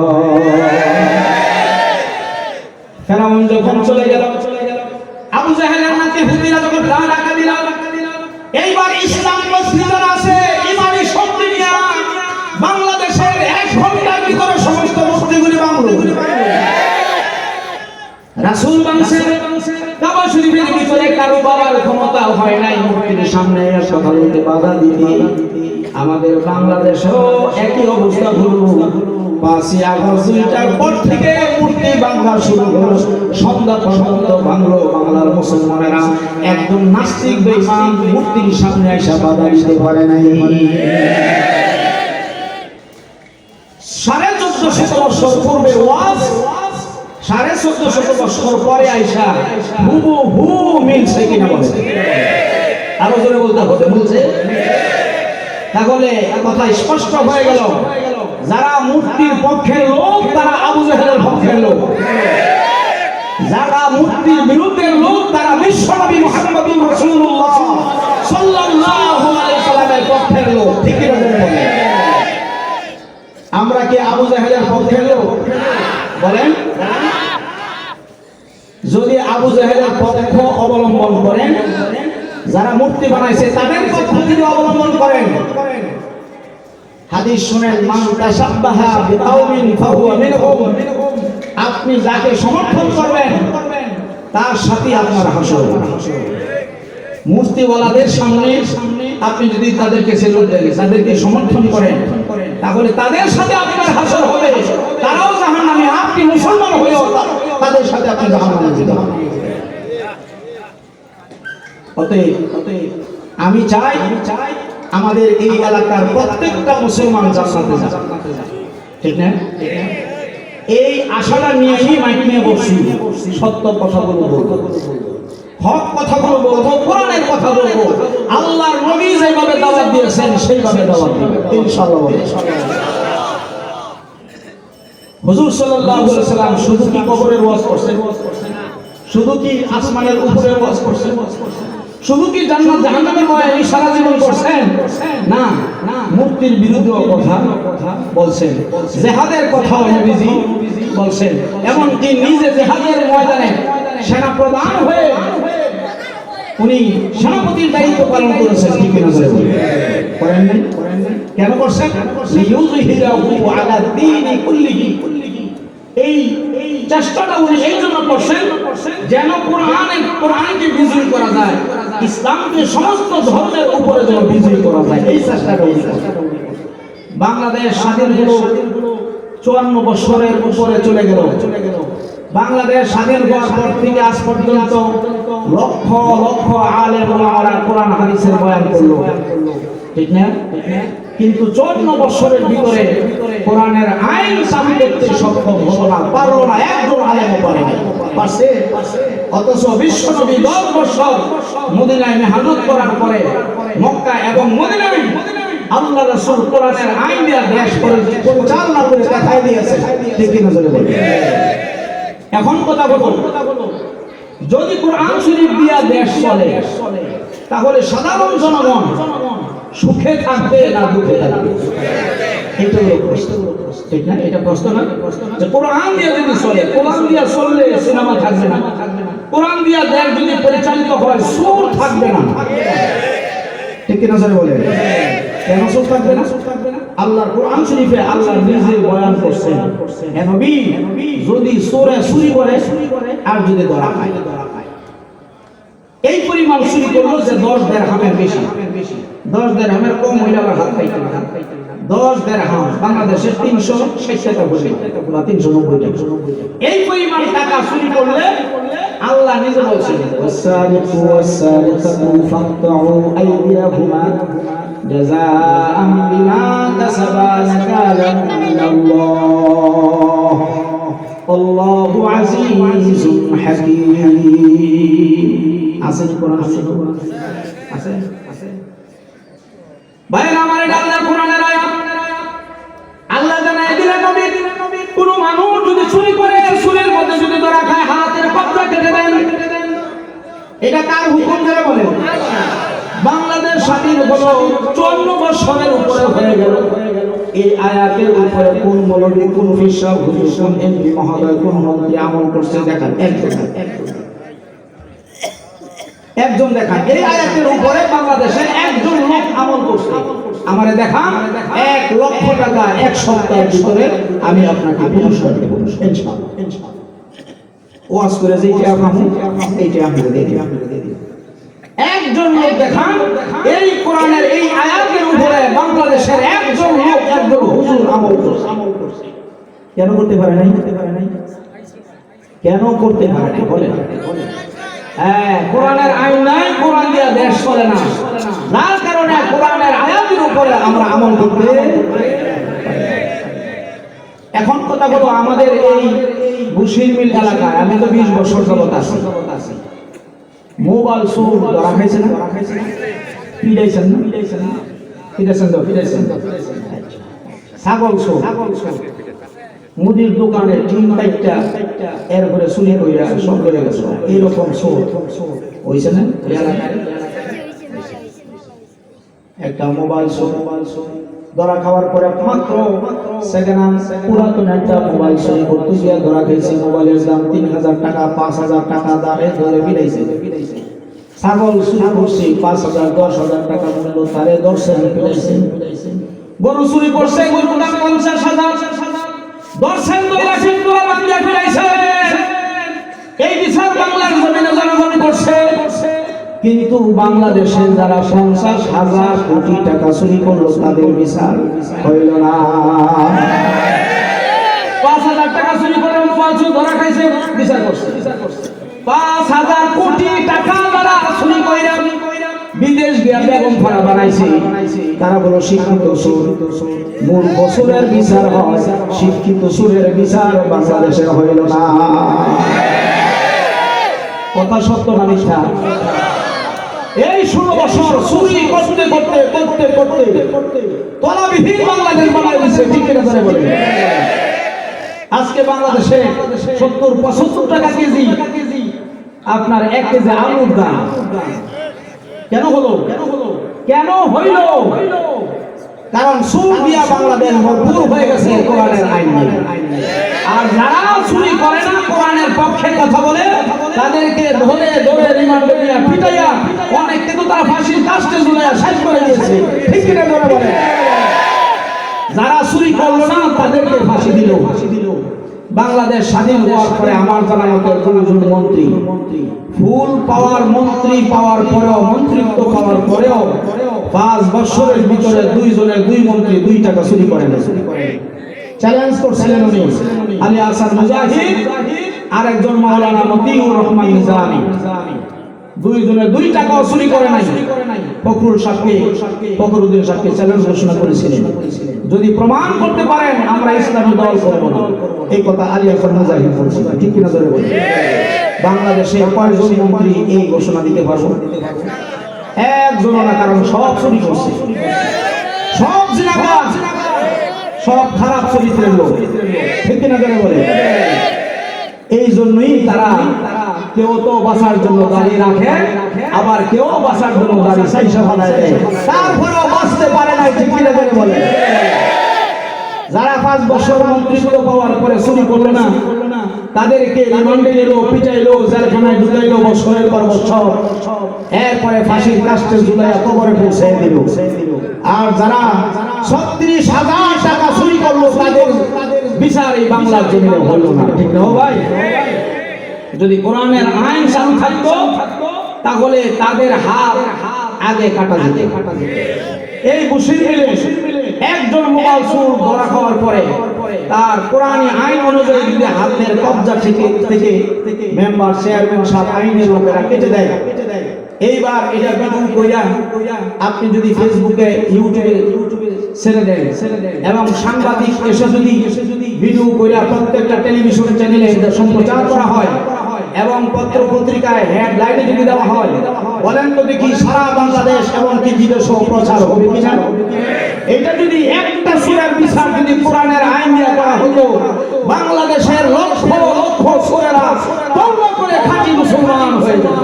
[SPEAKER 1] ফেরাউন যখন চলে গেল, আবু জাহেলের নাতি হুতিরা যখন ডাকা দিল, এইবার ইসলাম মসজিদের আছে ইমানি শক্তি নিয়ে বাংলাদেশের 1 ঘন্টার ভিতরে সমস্ত মূর্তিগুলি ভাঙল। রাসূল বাংসে কাবা শরীফের ভিতরে কারো বাবার ক্ষমতা হয় নাই মূর্তির সামনে কথা বলতে, বাধা দিতে। আমাদের বাংলাদেশেও একই অবস্থা হলো। 5ই আগস্ট 2টার পর থেকে মূর্তি ভাঙা শুরু হলো, সন্ধ্যা পর্যন্ত ভাঙলো। বাংলার মুসলমানেরা একদম নাস্তিক বেঈমান মূর্তির সামনে এসে বাধা দিতে পারে নাই। 1450 বছর পূর্বে ওয়াজ, 1450 বছর পরে আইসা হুবহু মিলছে কিনা বলে? আরো জোরে বলতে হবে, বলছে। তাহলে কথা স্পষ্ট হয়ে গেল, যারা মূর্তির পক্ষের লোক তারা আবু জাহেলের পক্ষের লোক, যারা মূর্তির বিরুদ্ধের লোক তারা বিশ্বনবী মুহাম্মদুর রাসূলুল্লাহ সাল্লাল্লাহু আলাইহি ওয়াসাল্লামের পক্ষের লোক। ঠিক কি বলেন? আমরা কি আবু জাহেলের পক্ষের লোক বলেন? যদি আবু জাহেলের পক্ষ অবলম্বন করেন, যারা মূর্তি বানাইছে তাদের পক্ষ যদি অবলম্বন করেন, হাদিস শুনেন, মান তাশাব্বাহা বিকাউমিন ফাহুয়া মিনহুম। আপনি যাকে সমর্থন করবেন তার সাথে আপনার হাসর। মূর্তিওয়ালাদের সামনে আপনি যদি তাদেরকে সেলুট দেন, তাদেরকে সমর্থন করেন, তাহলে তাদের সাথে আপনার হাসর হবে। তারাও জাহান্নামী, আপনি মুসলমান হয়েও তাদের সাথে আপনি জাহান্নামে যেতে হবে। অতএব আমি চাই আমাদের এই এলাকার প্রত্যেকটা মুসলমান জান্নাতে যাক। ঠিক না? এই আশাটা নিয়েই মাইক নিয়ে বসছি, সত্য কথাগুলো বলবো, হক কথাগুলো বলবো, কোরআনের কথা বলবো, আল্লাহর নবী যেভাবে দাওয়াত দিয়েছেন সেইভাবে দাওয়াত দিব ইনশাআল্লাহ। হুজুর সাল্লাল্লাহু আলাইহি ওয়াসাল্লাম শুধু কি কবরের ওয়াজ করছেন, শুধু কি আসমানের উপরে ওয়াজ করছেন, শুধু কি জান্নাত জাহান্নামের বয়ান সারা জীবন করছেন? না, মূর্তির বিরুদ্ধে কথা বলছেন, জিহাদের কথা নবীজি বলছেন, এমনকি নিজে জিহাদের ময়দানে সেনা প্রধান হয়ে উনি সেনাপতির দায়িত্ব পালন করেছেন। ঠিক না করেন নাই? কেন করছেন? লিইউযহিরাহু আলা দ্বীনি কুল্লিহি। এই চেষ্টাটা উনি এই জন্য করছেন যেন কোরআনকে বিজয়ী করা যায়, ইসলামকে সমস্ত ধর্মের উপরে যেন বিজয়ী করা যায়, এই চেষ্টাটা উনি করছেন। বাংলাদেশ স্বাধীন হলো 54 বছরের উপরে চলে গেল। বাংলাদেশ স্বাধীন হওয়ার পর থেকে আজ পর্যন্ত লক্ষ লক্ষ আলেম ওলামারা কোরআন হাদিসের বয়ান করলো, ঠিক না? কিন্তু 54 বছরের ভিতরে কোরআনের আইন চালু করতে সক্ষম হলো না, পারলো না, একজন আলেমও পারে না। পারছে? অথচ বিশ্বনবী 10 বছর মদিনায় মেহনত করার পরে মক্কা এবং মদিনায় আল্লাহ রাসূল কোরআনের আইন দিয়া দেশ পরিচালনা করে দেখাই দিয়েছে। ঠিক কি না বলে? এখন কথা বলো, যদি কোরআন শরীফ দিয়া দেশ চলে তাহলে সাধারণ জনগণ সুখে থাকবে না দুঃখে থাকবে? এটা হলো প্রশ্ন, ঠিক না? এটা প্রশ্ন না যে কোরআন দিয়ে যদি চলে, কোরআন দিয়া চললে সিনেমা থাকবে না, কোরআন দিয়া দেশ যদি পরিচালিত হয় সুর থাকবে না, ঠিক কি না বলে? কেন সুর থাকবে না? আল্লাহর কোরআন শরীফে আল্লাহ নিজে বয়ান করছেন, হে নবী যদি সুরে চুরি করে আর যদি ধরা খায়, এই পরিমাণ চুরি করলো যে 10 দিরহামের বেশি, 10 দিরহামের কম হইলে আবার হাত পাইতে না। 10 দিরহাম বাংলাদেশে 360 টাকা বসে বা 390 টাকা, এই পরিমাণ টাকা চুরি করলে আল্লাহ নিজে বলছেন ওয়াসারিকু ওয়াসারিকাতু ফাকতাউ আইদিয়াহুমা জাযাআম বিমা কাসাবা নাকালাম মিনাল্লাহ আল্লাহু আজিজুন হাকীম। আছে কোরআন আছে ভাইরা আমার, এটা আল্লাহর কোরআনের আয়াত। আল্লাহ জানায় দিলেন নবী, কোন মানুষ যদি চুরি করে চুরির মধ্যে যদি ধরা খায় হাতের কবজা কেটে দেন। এটা কার হুকুম যারা বলেন? বাংলাদেশ স্বাধীন হলো 54 বছরের উপরে হয়ে গেল। এই আয়াতের উপরে কোন মৌলবী, কোন ফিসাব, কোন এমপি মহোদয়, কোন মন্ত্রী আমল করছে দেখান, একজন দেখান। এই আয়াতের উপরে বাংলাদেশের একজন লোক আমল করছে, আমারে দেখান। 1 লক্ষ টাকা 1 সপ্তাহের ভিতরে আমি আপনাকে পুরস্কার দেব ইনশাআল্লাহ। ওয়াজ করে যেইটা আপনি এইটা আপনি দিয়ে দিন। একজন লোক দেখান এই কোরআনের এই আয়াতের উপরে বাংলাদেশের একজন লোক, একজন হুজুর আমল করছে। কেন করতে পারে নাই? কেন করতে পারে নাই বলেন? কোরআনের আইন নাই, কোরআন দিয়া দেশ চলে না, যার কারণে কোরআনের আয়াতের উপরে আমরা আমল করতে। এখন কথা বলো, আমাদের এই বুশির মিল এলাকায় আমি তো 20 বছর যাবত আছি, মোবাইল চোর ধরা খাইছে না? পিড়াইছেন না? ছাগল চোর, মুদির দোকানে 3-4টা এরপরে চুরি কইরা সব লয়ে গেছে, এইরকম চোর হইছে না এলাকায়? একটা মোবাইল চোর ধরা খাওয়ার পরে মাত্র সেকেন্ড হ্যান্ড পুরাতন একটা মোবাইল চুরি করতে গিয়ে ধরা খেয়েছে। মোবাইলের দাম 3000 টাকা, 5000 টাকা দামে ধরে বিড়াইছে। ছাগল চুরি করছে 5000 10,000 টাকা মূল্য, তারে দর্শন বিড়াইছে। গরু চুরি করছে, গরুর দাম 50,000, দর্শন 2 লাখ টাকা বাংলা ফিরাইছে। এই বিচার বাংলার জমিনে জনগণ করছে। কিন্তু বাংলাদেশের যারা 50,000 কোটি টাকা চুরি করলো তাদের বিচার হইল না। 5,000 টাকা চুরি করে মোবাইল চুরি ধরা খাইছে, বিচার করছে। 5,000 কোটি টাকা যারা চুরি কইরা বিদেশ গিয়া বেগম ফারা বানাইছে তারা বলো শিক্ষিত সুর। মূর্খ সুরের বিচার হয়, শিক্ষিত সুরের বিচার বাংলাদেশের হইল না। কথা সত্য না মিথ্যা? এই 16 বছর চুরি করতে করতে করতে করতে তলাবিহীন বাংলাদেশ বানাই দিচ্ছে। ঠিক কিনা ধরে বলে আজকে বাংলাদেশে 70-75 টাকা কেজি আপনার 1 কেজি আলুর দাম। কেন হলো? কেন হইল? কারণ সুর দিয়া বাংলাদেশ ভরপুর হয়ে গেছে কোরআনের আইন নিয়ে। আর যারা চুরি করে না, কোরআনের পক্ষে কথা বলে, তাদেরকে ধরে ধরে রিমান্ডে নিয়ে পিটাইয়া অনেক কিন্তু তারা ফাঁসির কাস্টে ঝুলাইয়া শেষ করে দিয়েছে। ঠিক কিনা ধরে বলে যারা চুরি করলো না তাদেরকে ফাঁসি দিল। বাংলাদেশ স্বাধীন হওয়ার পরে আমার জানা মতো 2 জন মন্ত্রী, ফুল পাওয়ার মন্ত্রী পাওয়ার পরেও, মন্ত্রিত্ব পাওয়ার পরেও 5 বছরের ভিতরে 2 জনের 2 মন্ত্রী 2 টাকা চুরি করে না। চ্যালেঞ্জ করছিলেন উনি আলী আহসান মুজাহিদ আর একজন মাওলানা মতিউর রহমান নিজামী। 2 জনের 2 টাকাও চুরি করে নাই। ফখরুদ্দিন সাহেবকে চ্যালেঞ্জ ঘোষণা করেছিলেন, যদি প্রমাণ করতে পারেন আমরা ইসলামী দল করব না। এই কথা আলী আহসান মুজাহিদ বলেছিল। ঠিক কিনা ধরে বলে বাংলাদেশে কয়জন মন্ত্রী এই ঘোষণা দিতে পারবো? একজন না, কারণ সব চুরি করছে, সব জিনাগার, সব খারাপ চরিত্রের লোক। ঠিক কিনা ধরে বলে এই জন্যই তারা কেউ তো বাঁচার জন্য দাঁড়িয়ে রাখে, আবার কেউ বাঁচার জন্য দাঁড়িয়ে সাইসা বানায় দেয়, তারপরেও বাঁচতে পারে না। ঠিক কিনা ধরে বলে যারা 5 বছর মন্ত্রিত্ব পাওয়ার পরে চুরি করলো না তাদেরকে রিমান্ডে নিল, পিটাইলো, জেলখানায় ঢুকাইলো বছরের পর বছর, এরপরে ফাঁসির কাস্টে ঝুলাইয়া কবরে পৌঁছে দিল। আর যারা 36,000 টাকা চুরি করলো তাদের বিচার এই বাংলার জমিনে হলো না। ঠিক না ভাই? যদি কোরআনের আইন চালু থাকতো তাহলে তাদের হাত আগে কাটা যেত। এই বসির মিলে একজন মোবাইল চোর ধরা খাওয়ার পরে তার কোরআনী আইন অনুযায়ী যদি হাতের কবজা থেকে মেম্বার, চেয়ারম্যান সাহেব, আইনের লোকেরা কেটে দেয়, এইবার এটা বিধুন কইরা আপনি যদি ফেসবুকে ইউটিউবে ছেড়ে দেন এবং সাংবাদিক এসে যদি ভিডিও কইরা প্রত্যেকটা টেলিভিশন চ্যানেলে সম্প্রচার করা হয় এবং পত্র পত্রিকায় হেডলাইনে যদি দেওয়া হয়, বলেন তো দেখি সারা বাংলাদেশ এবং কি বিদেশেও প্রচার হবে কিনা? এটা যদি একটা সূরার বিচার যদি কোরআনের আইন দিয়ে করা হতো, বাংলাদেশের লক্ষ লক্ষ সূরারা তওবা করে খাঁটি মুসলমান হয়ে যেত।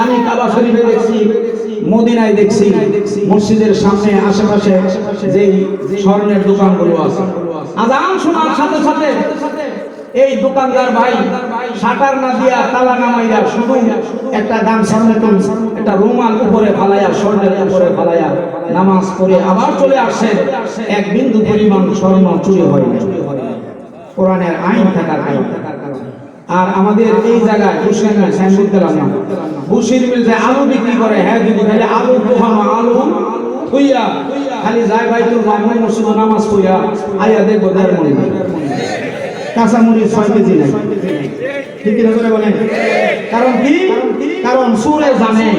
[SPEAKER 1] আমি কাবা শরীফে দেখছি, মদিনায় দেখছি, মসজিদের সামনে আশেপাশে যেই স্বর্ণের দোকানগুলো আছে, আযান শোনার সাথে সাথে এই দোকানদার ভাই শাটার না দিয়া তালা নামাইয়া শুধু একটা গামছার মতন একটা রুমাল উপরে ফালাইয়া, স্বর্ণের উপরে ফালাইয়া নামাজ পড়ে আবার চলে আসছেন। 1 বিন্দু পরিমাণ স্বর্ণ চুরি হয় না, কোরআনের আইন থাকার কারণে। আর আমাদের এই জায়গায় বুশির মিল, সাইনবোর্ড দিলাম না, বুশির মিল যে আলু বিক্রি করে, হ্যাঁ যদি খালি আলু পোহানো আলু থুইয়া খালি যায় বাইতুল মামুন মসজিদে নামাজ পড়িয়া আইয়া দেখবো 1.5 মণ কাঁচামরিচ 6 কেজি নাই। ঠিক কিনা করে বলেন? কারণ কি? কারণ সুরে জানে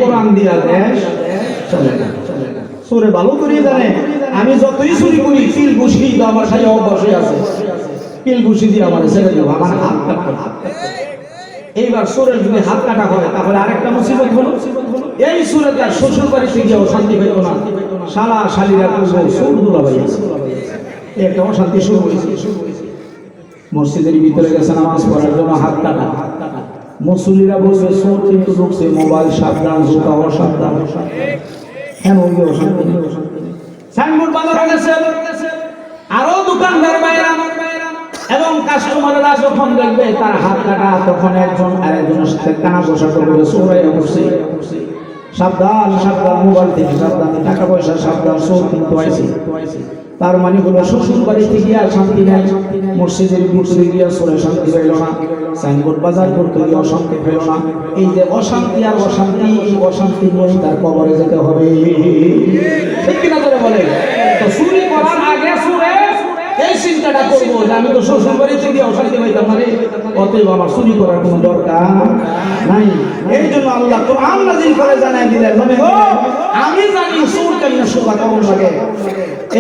[SPEAKER 1] কোরআন দিয়া দেশ চলে না। সুরে ভালো করে জানে আমি যতই চুরি করি কিল ঘুষি তো আমার সাথে অবশ্যই আছে, কিল ঘুষি দিয়ে আমার ছেড়ে দেবো, আমার হাত কাটবে। এইবার সুরের যদি হাত কাটা হয় তাহলে আরেকটা মুসিবত হলো, এই সুরে তার শ্বশুর বাড়িতে গিয়েও শান্তি পেত না, শালা শালিরা সুর দুলা হয়েছে, একটা অশান্তি শুরু হয়েছে। মসজিদের ভিতরে গেছে নামাজ পড়ার জন্য, হাত কাটা, মুসল্লিরা বলবে চোর কিন্তু ঢুকছে, মোবাইল সাবধান, জুতা অসাবধান, এমন কি অশান্তি? সাইনবোর্ড বাজারে গেছে, আরো দোকানদার বাইরা এবং কাস্টমাররা যখন দেখবে তার হাত কাটা, তখন একজন আরেকজনের সাথে কানা বসা করবে, চোরাইয়া বসে, সাবধান সাবধান, মোবাইল থেকে সাবধান, টাকা পয়সা সাবধান, চোর কিন্তু আইছে। তার মানে হলো শ্বশুর বাড়িতে গিয়া শান্তি নাই, মসজিদের ভিতরে গিয়া চোরে শান্তি পেল না, সাইনবোর্ড বাজার করতে গিয়ে অশান্তি পেল না। এই যে অশান্তি আর অশান্তি, এই অশান্তি নিয়ে তার কবরে যেতে হবে। ঠিক কিনা করে বলে? তো চুরি করার আগে চোরে এই চিন্তাটা করবো যে আমি তো শ্বশুর বাড়িতে গিয়ে অশান্তি পাইতাম না, অতএব আমার চুরি করার কোনো দরকার নাই। এই জন্য আল্লাহ কোরআন নাযিল করে জানাই দিলেন, 500 টাকা কম লাগে।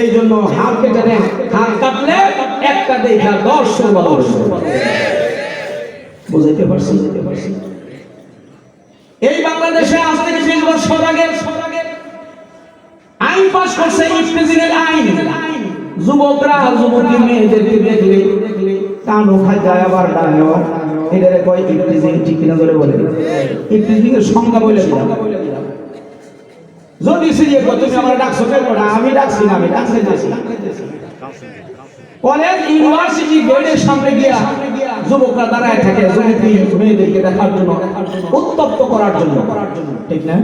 [SPEAKER 1] এই জন্য হাত কেটে দেন, হাত কাটলে একটা দেখা 10 ভালোবাসে। বুঝাইতে পারছি? এই বাংলাদেশে আজ থেকে 20 বছর আগে আইন পাস করছে, ইফতিজিনের আইন। যুবকরা যুবতী মেয়েদেরকে দেখলে কানো খায় যায়, আবার ডায়ও এটারে কয় ইফতিজিং। ঠিক কিনা ধরে বলে? ইফতিজিং এর সংজ্ঞা বলে দিলাম। যদি সিরিয়ে কত তুমি আমার ডাকছো কেন? আমি ডাকছি না, আমি ডাকতে যাচ্ছি। কলেজ ইউনিভার্সিটি গেটের সামনে গিয়া যুবকরা দাঁড়ায় থাকে যুবতী মেয়েদেরকে দেখার জন্য, উত্তপ্ত করার জন্য। ঠিক না?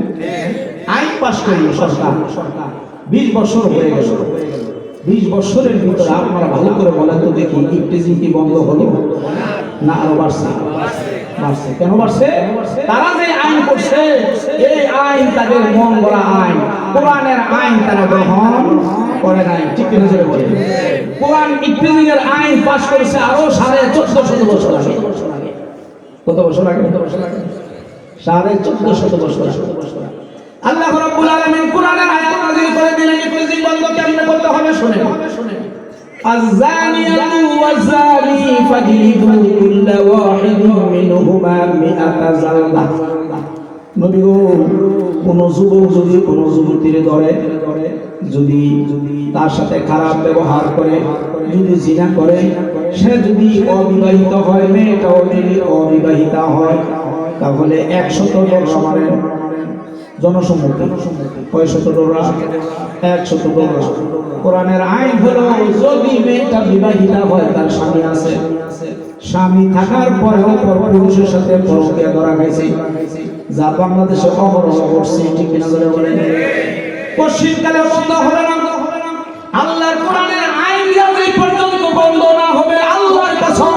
[SPEAKER 1] আইন পাস করলো সরকার, 20 বছর হয়ে গেল। 20 বছরের ভিতরে আপনারা ভালো করে বলেন তো দেখি, ইফতিজিং কি বন্ধ হলো না আরো বাড়ছে? বাড়ছে। কেন বাড়ছে? তারা যে আইন করছে, এই আইন তাদের মন গড়া আইন, কোরআনের আইন তারা গ্রহণ করে নাই। ঠিক কিনা জোরে বলেন? কোরআন ইফতিজিং এর আইন পাস করেছে আরো 1450 বছর আগে। কত বছর আগে? 1450 বছর আগে। আল্লাহ রাব্বুল আলামিন কোরআনের আয়াত নাযিল করে দিলেন ইফতিজিং বন্ধ কেমনে করতে হবে শুনেন। আয-যানিয়াতু ওয়াজ-যানি ফাজলিদু কুল্লা ওয়াহিদিন মিনহুমা 100 জালদা। নবী গো, কোন যুবক যদি কোন যুবতীর ধরে, যদি তার সাথে খারাপ ব্যবহার করে, যদি জিনা করে, সে যদি অবিবাহিত হয়, মেয়েটাও যদি অবিবাহিতা হয়, তাহলে 100 ডোরা মারেন। জনসম্মুখে কয় শত ডোরা? 100 ডোরা। কোরআনের আইন হলো যদি মেয়েটা বিবাহিতা হয়, তার স্বামী আছে, স্বামী থাকার পরেও পরপুরুষের সাথে পরকীয়া করা গেছে, যা বাংলাদেশে অবরোধ করছে। ঠিক কিনা বলে বলেন? পশ্চিমকালে বন্ধ হবে না। আল্লাহর কোরআনের আইন যে পর্যন্ত বন্ধ না হবে, আল্লাহর কসম,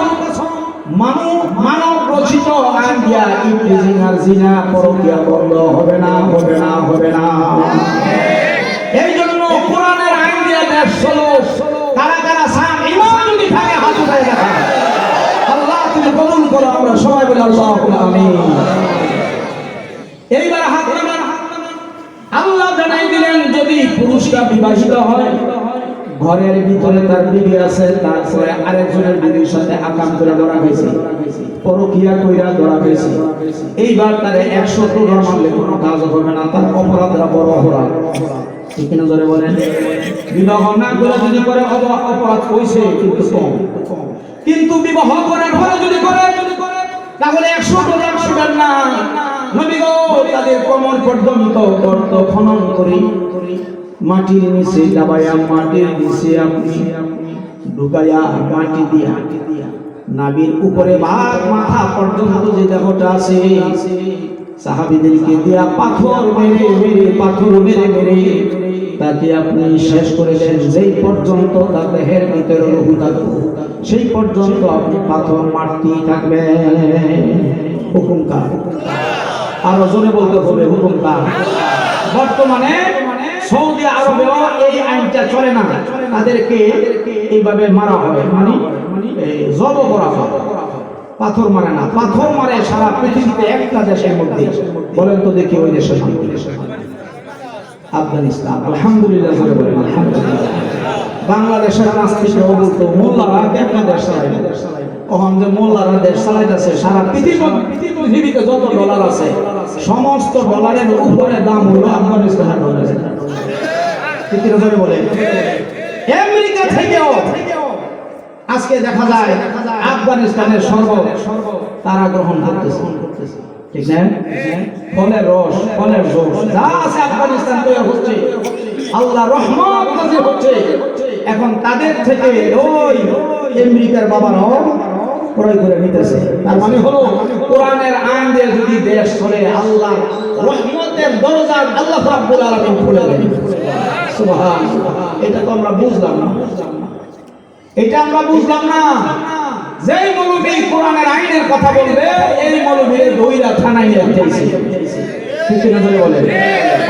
[SPEAKER 1] মানব রচিত আইন দিয়া ইফতিজিং আর জিনা পরকীয়া বন্ধ হবে না, হবে না, হবে না। এই জন্য কোরআনের আইন দিয়া দেশ চলো। কারা কারা সাম ইমান যদি থাকে হাত উঠায় দেখা। আল্লাহ তুমি কবুল করো, আমরা সবাই বলি আল্লাহুম্মা আমিন। এইবার হাত নামান। আল্লাহ জানাই দিলেন যদি পুরুষটা বিবাহিত হয়, ঘরের ভিতরে তার বিবি আছে, তারপরে আরেকজনের বিবির সাথে আকাম করে ধরা হয়েছে, পরকীয়া কইরা ধরা হয়েছে, এইবার তারে 100 ডোরা মারলে কোনো কাজ হবে না, তার অপরাধটা বড় অপরাধ। ঠিক না জোরে বলেন? বিবাহ না করে যদি করে অপরাধ হইছে কিন্তু কম, কিন্তু বিবাহ করার পরে যদি করে তাহলে 100 ডোরা মারবেন না। নবী গো, তাদের কোমর পর্যন্ত গর্ত খনন করি, মাটির নিচে দাবায়া, মাটির নিচে আপনি ঢুকায়া, মাটি দিয়া নাভির উপরে ভাগ মাথা পর্যন্ত যে দেহটা আছে, সাহাবীদেরকে দিয়া পাথর মেরে তাকে আপনি শেষ করে দেন। যেই পর্যন্ত তার দেহের ভিতরে রূহ থাকবে, সেই পর্যন্ত আপনি পাথর মারতেই থাকবেন। হুকুম কার? আরো জোরে বলতে হবে, হুকুম কার? বর্তমানে সৌদি আরবেও এই আইনটা চলে না, তাদেরকে এইভাবে মারা হয়, মানে জব করা হয়, পাথর মারে না। পাথর মারে সারা পৃথিবীতে একটা দেশের মধ্যে। বলেন তো দেখি ওই দেশের নাম? আফগানিস্তান। আলহামদুলিল্লাহ বলেন আলহামদুলিল্লাহ। বাংলাদেশের নাস্তিকরা বলতো মোল্লারা কেমন দেশ চালায়, ওখান যে মোল্লারা দেশ চালাইতেছে, সারা পৃথিবীতে যত ডলার আছে সমস্ত ডলারের উপরে দাম হলো আফগানিস্তানের ডলার। বলে আমেরিকা থেকেও আজকে দেখা যায় আফগানিস্তানের তারা গ্রহণ করতেছে। ঠিক না? ফলের রস, ফলের জোশ যা আছে আফগানিস্তান তৈরি হচ্ছে, আল্লাহ রহমত নাযিল হচ্ছে। এখন তাদের থেকে ওই আমেরিকার বাবারাও ক্রয় করে নিতেছে। তার মানে হলো কোরআনের আইন দিয়ে যদি দেশ চলে, আল্লাহর রহমতের দরজা আল্লাহ রাব্বুল আলামিন খুলে দেন। সুবহানাল্লাহ। এটা তো আমরা বুঝলাম না, এটা আমরা বুঝলাম না। যেই মৌলবী কোরআনের আইনের কথা বলবে, এই মৌলবীর দইরা থানায় নিয়ে যাইছে। ঠিক না বলে বলে,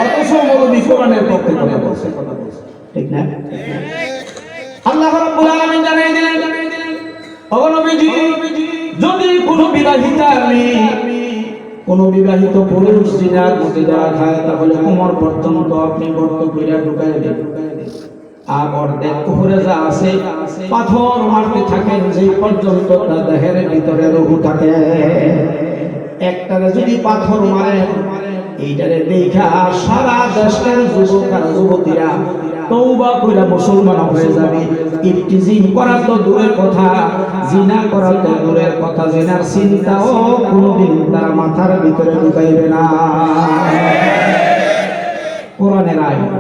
[SPEAKER 1] অথচ মৌলবী কোরআনের পক্ষে কথা বলছে। ঠিক না? আল্লাহ রাব্বুল আলামিন জানিয়ে দিলেন, ও নবীজি, যদি কোনো বিবাহিতা মেয়ে কোন বিবাহিত পুরুষ জিনার মধ্যে যারা খায় তাহলে কোমর পর্যন্ত আপনি গর্ত করে ঢুকাই দেন, আর অর্ধেক উপরে যা আছে পাথর মারতে থাকেন যেই পর্যন্ত তার দেহের ভিতরে রুহু থাকে। একটারে যদি পাথর মারে এইটারে দেখা সারা দেশের যুবক আর যুবতীরা তওবা কইরা মুসলমান হয়ে যাবে। ইফতিজিং করা তো দূরের কথা, জিনা করা তো দূরের কথা, জিনার চিন্তাও কোনোদিন তার মাথার ভিতরে ঢুকাইবে না। কোরআনের আয়াত,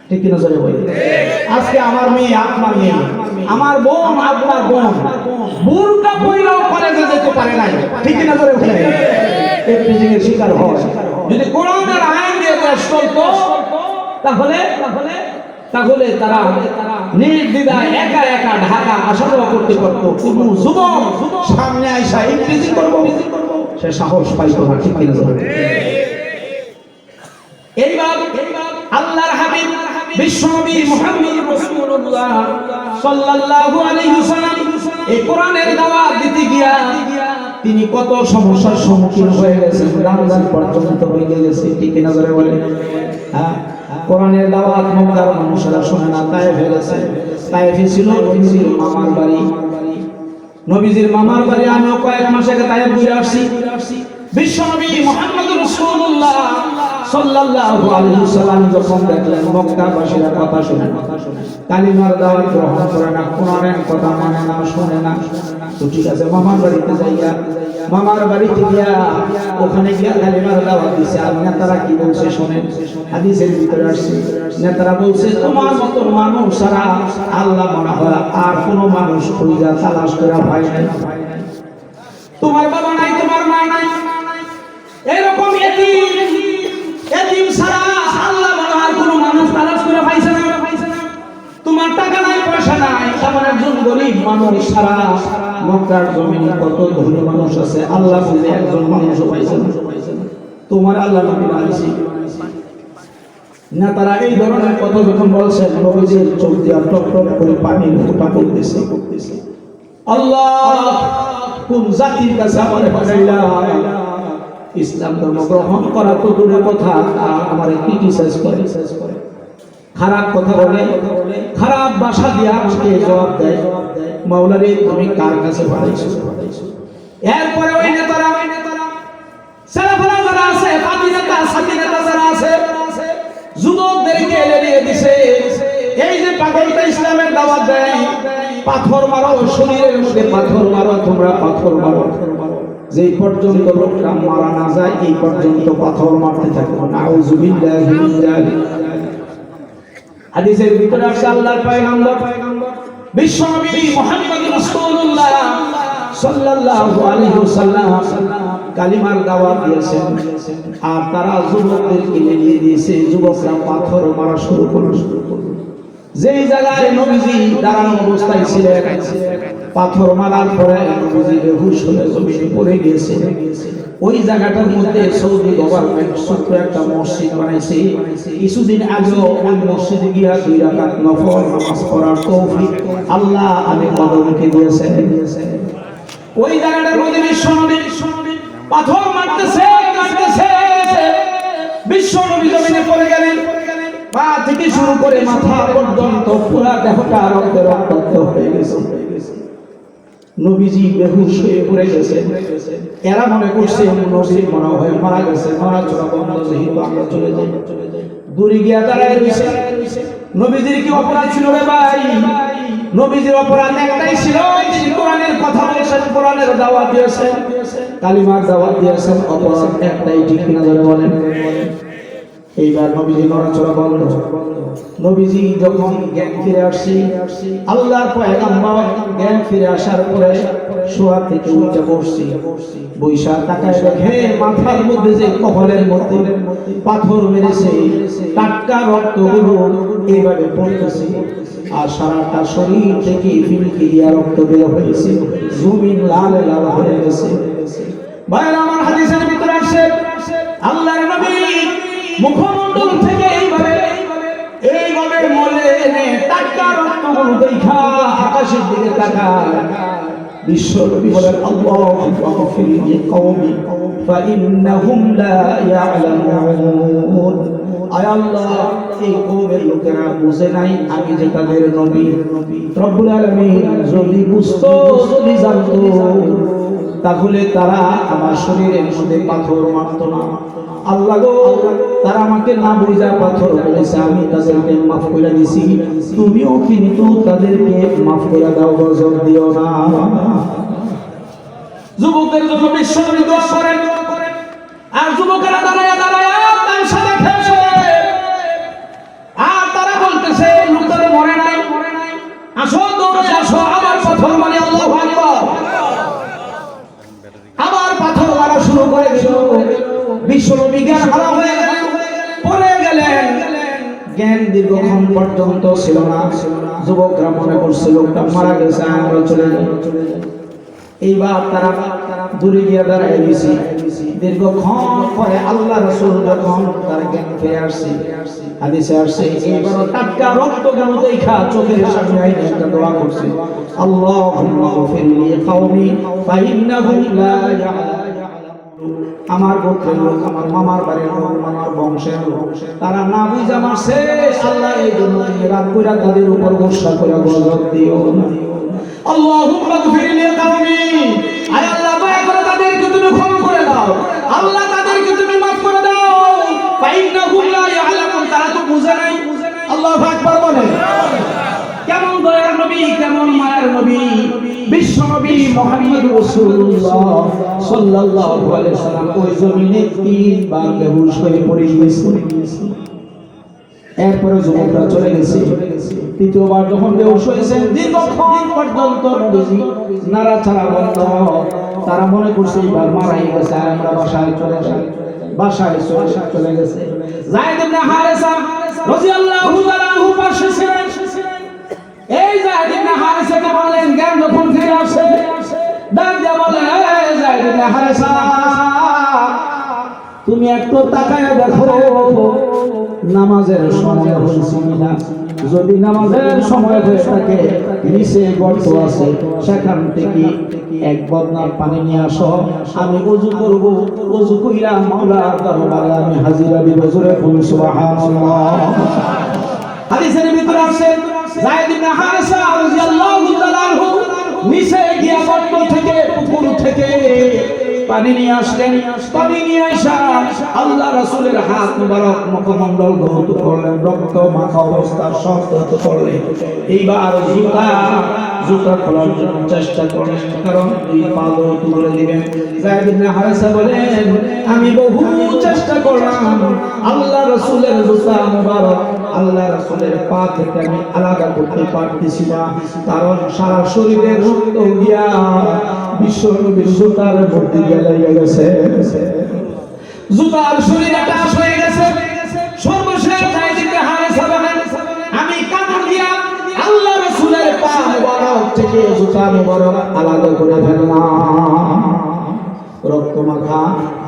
[SPEAKER 1] ঠিক কিনা জোরে বলি। আজকে আমার মেয়ে আপনার মেয়ে, আমার বোন আপনার বোন বুরকা পরিরাও কলেজে যেতে পারে না, ঠিক কিনা জোরে বলি। ইফতিজিং এর শিকার হয়। যদি কোরআনের আইন দিয়ে দেশ চলতো তাহলে তারা নির্দ্বিধায় একা একা ঢাকা আসা যাওয়া করতে পারতো। কোনো যুবক সামনে আইসা ইফতিজিং করব সে সাহস পাইতো না, ঠিক কিনা জোরে। এইবার আল্লাহর হাবিব বিশ্বনবী মুহাম্মদ রাসূলুল্লাহ সাল্লাল্লাহু আলাইহি ওয়াসাল্লাম এই কোরআনের দাওয়াত দিতে গিয়া তিনি কত সমস্যার সম্মুখীন হয়ে গেছেন, রমজান পর্যন্ত হয়ে গেছে, ঠিক কিনা জোরে বলেন। হ্যাঁ, কোরআনের দাওয়াত মক্কার মানুষেরা শুনে না, তায়েফে গেছে। তায়েফে ছিল নবীজির মামার বাড়ি, নবীজির মামার বাড়ি। আমিও কয়েক মাস আগে তায়েফ ঘুরে আসছি। বিশ্বনবী মুহাম্মদ রাসূলুল্লাহ সাল্লাল্লাহু আলাইহি ওয়াসাল্লাম যখন দেখলেন মক্কাবাসীরা কথা শুনে না, কালিমার দাওয়াত গ্রহণ করে না, কোরআনের কথা মানে না, শুনে না, তো ঠিক আছে মামার বাড়িতে যাইয়া মামার বাড়িতে গিয়া ওখানে গিয়া কালিমার দাওয়াত দিছে। আর নেতারা কি বলছে শুনেন, হাদিসের ভিতরে আসছে। নেতারা বলছে তোমার মতো মানুষ ছাড়া আল্লাহ মনে হয় আর কোনো মানুষ খুঁজা তালাশ করে পায় নাই। তোমার বাবা নাই, তোমার মা নাই, এরকম এতিম ছাড়া আল্লাহ মনে হয় কোনো মানুষ তালাশ করে পাইছে না। তোমার টাকা নাই, পয়সা নাই, এমন একজন গরিব মানুষ ছাড়া মক্কার জমিনে কত ধনী মানুষ আছে, আল্লাহ বলে একজন মানুষও পাইছে না। তোমার আল্লাহ নবী বানাইছে না। তারা এই ধরনের কথা যখন বলছেন, নবীজির চোখ দিয়ে টপ টপ করে পানি ফোঁটা পড়তেছে। আল্লাহ কোন জাতির কাছে আমার পাঠাইলা? ইসলাম ধর্ম গ্রহণ করা তো দূরের কথা, আমার ক্রিটিসাইজ করে, খারাপ কথা বলে, খারাপ ভাষা দিয়ে আমাকে জবাব দেয়। মাওলা রে তুমি কার কাছে পাঠাইছো? এরপরে ওই নেতারা সালাফারা যারা আছে, পাতি নেতা সাথী নেতা যারা আছে, যুবকদেরকে এনে দিয়ে দিছে। এই যে পাগলটা ইসলামের দাওয়াত দেয়, পাথর মারো, শরীরের মধ্যে পাথর মারো, তোমরা পাথর মারো, যেই পর্যন্ত লোকটা মারা না যায় এই পর্যন্ত পাথর মারতে থাকো। নাউযুবিল্লাহি মিন যালিক। হাদিসের ভিতরে আছে আল্লাহর পয়গম্বর বিশ্বনবী মুহাম্মদ রাসূলুল্লাহ সাল্লাল্লাহু আলাইহি ওয়াসাল্লাম কালিমার দাওয়াত দিয়েছেন, আর তারা যুবকদেরকে নিয়ে দিয়েছে। যুবকরা পাথর মারা শুরু করল। যেই জায়গায় নবীজি দাঁড়ানো অবস্থায় ছিলেন, পাথর মারার পরে নবীজি বেহুশ হয়ে জমিনে পড়ে গিয়েছে। ওই জায়গাটার মধ্যে সৌদি গভর্নমেন্ট ছোট্ট একটা মসজিদ বানাইছে। কিছুদিন আগেও ওই মসজিদে গিয়া 2 রাকাত নফল নামাজ পড়ার তৌফিক আল্লাহ আমি কদমকে দিয়েছেন। ওই জায়গাটার মধ্যে বিশ্বনবী পাথর মারতেছে, বিশ্বনবী জমিনে পড়ে গেলেন। পা থেকে শুরু করে মাথা পর্যন্ত পুরা দেহটা রক্তে রক্তাক্ত হয়ে গেছে। নবীজি বেহুশ হয়ে পড়ে গেছেন। এরা মনে করছে নবী মনে হয় মারা গেছে, মারা চলা বন্ধ, যেহেতু আমরা চলে যাই। দূরে গিয়া দাঁড়ায় রয়েছে। নবীজির কি অপরাধ ছিল রে ভাই? নবীজির অপরাধ একটাই ছিল, তিনি কোরআনের কথা বলেছেন, কোরআনের দাওয়াত দিয়েছেন, কালিমার দাওয়াত দিয়েছেন। অপরাধ একটাই, ঠিক কিনা জোরে বলেন। এইবার নবীজি নড়াচড়া বন্ধ। নবীজি যখন জ্ঞান ফিরে আসছে, আল্লাহর পয়গম্বর জ্ঞান ফিরে আসার পরে শোয়া থেকে উঠে বসছে। বৈশা তাকায় দেখে মাথার মধ্যে যে কপালের মধ্যে পাথর মেরেছে, টাটকা রক্তগুলো এইভাবে পড়তেছে, আর সারাটা শরীর থেকে ফিলকি দিয়া রক্ত বের হয়েছে, জমিন লাল লাল হয়ে গেছে। ভাইরা আমার, হাদিসের ভিতরে আসে আল্লাহর নবী মুখমণ্ডল থেকে এইভাবে মলে এনে টাটকা রক্তগুলো দেখা আকাশের দিকে তাকায়। বিশ্বনবী বলেন আল্লাহুম্মা গফির লিকাওমি ফাইন্নাহুম লা ইয়ালামুন। আয় আল্লাহ, এই কওমের লোকেরা বুঝে নাই আমি যে তাদের নবী। রব্বুল আলামিন যদি বুঝতো, যদি জানতো, তাহলে তারা আমার শরীরের মধ্যে পাথর মারতো না। আল্লাহ গো, তারা আমাকে না বুঝা পাথর বলেছে, আমি তাদেরকে মাফ করে দিছি, তুমিও কিন্তু তাদেরকে মাফ করে দাও, গজব দিও না। যুবকদের জন্য বিশ্বনবী দোয়া করেন, আর যুবকেরা দাঁড়ায় দাঁড়ায় তার সাথে খেলছে, আর তারা বলতেছে লোকটা মরে নাই, আসো দৌড়ে আসো, আবার পাথর মারি, আল্লাহু আকবার, আবার পাথর মারা শুরু করে দিল। বিশ্বনবী জ্ঞান হারা হয়ে গেলেন, পড়ে গেলেন, জ্ঞান দীর্ঘক্ষণ পর্যন্ত ছিল না। যুবকরা মনে করছে লোকটা মারা গেছে, আমরা চলে যাই। এইবার তারা দূরে গিয়ে দাঁড়ায় গেছে। দীর্ঘক্ষণ পরে আল্লাহ রাসূল যখন তার জ্ঞান ফিরে আসছে, হাদিসে আসছে এইবার টাটকা রক্ত গান দেখা চোখের সামনে আইনে একটা দোয়া করছে, আল্লাহুম্মা গফির লিকাওমি ফাইন্নাহুম লা ইয়ালামুন। আমার গোত্রের লোক, আমার মামার বাড়ির লোক, মামার বংশের লোক, তারা না বুঝা মারছে, আল্লাহ এই জন্য তুমি রাত কইরা তাদের উপর গোসা করে গজব দিও না। আল্লাহুম্মা গফির লিকাওমি, আয় আল্লাহ দয়া করে তাদেরকে তুমি ক্ষমা করে দাও, আল্লাহ তাদেরকে তুমি মাফ করে দাও, ফাইন্নাহুম লা ইয়ালামুন, তারা তো বুঝে নাই। আল্লাহু আকবার বলে। কেমন দয়ার নবী, কেমন মায়ের নবী, বিশ্ব নবী মুহাম্মদ রাসূলুল্লাহ সাল্লাল্লাহু আলাইহি ওয়াসাল্লাম ওই জমিনে 3 বার বেহুশ হয়ে পড়ে গিয়েছেন। এরপরে যুবকরা চলে গেছে। তৃতীয়বার যখন বেহুশ হয়েছেন, দীর্ঘক্ষণ পর্যন্ত নবীজি নাড়াচাড়া বন্ধ। তারা মনে করছে এবার মারাই গেছে, আমরা বাসায় চলে যাই। বাসায় চলে গেছে। যায়েদ ইবনে হারেসা রাদিয়াল্লাহু তাআলা আনহু পাশে ছিলেন। এই যায়েদ ইবনে হারেসাকে বললেন, জ্ঞান যখন ফিরে আসে ডাক দিয়ে বললেন, এই যায়েদ ইবনে হারেসা, তুমি একটু তাকায় দেখো নামাজের সময় হয়েছে কিনা। যদি নামাজের সময় হয়ে থাকে, নিচে গর্ত আছে, সেখান থেকে এক বদনার পানি নিয়ে আসো, আমি ওযু করব, ওযু কইরা মাওলার দরবারে আমি হাজিরা দিব। জোরে বলুন সুবহানাল্লাহ। হাদিসের ভিতরে আছে যায়েদ ইবনে হারেসা রাদিয়াল্লাহু তাআলা আনহু নিচে গিয়া গর্ত থেকে, পুকুর থেকে পানি নিয়ে আসলেন। পানি নিয়ে আসা আল্লাহ রাসূলের হাত মুবারক মুখমণ্ডল ধৌত করলেন, রক্ত মাখা অবস্থা সব ধৌত করলেন। এইবার জুতা খোলার জন্য চেষ্টা করলেন, কারণ দুই পা ধৌত করে দিবেন। যায়েদ ইবনে হারেসা বলেন, আমি বহু চেষ্টা করলাম, আল্লাহ রাসূলের জুতা মুবারক আল্লাহ রাসূলের পা থেকে আমি আলাদা করতে পারতেছি না, কারণ সারা শরীরে রক্ত গিয়া বিশ্বনবীর জুতার মধ্যে গেলে গেছে, জুতার শরীরে টাচ হয়ে গেছে। সর্বশেষ যায়েদ ইবনে হারেসা বলেন, আমি কামড় দিয়া আল্লাহ রাসূলের পা মুবারক থেকে জুতা মুবারক আলাদা করে ফেললাম। রক্ত মাখা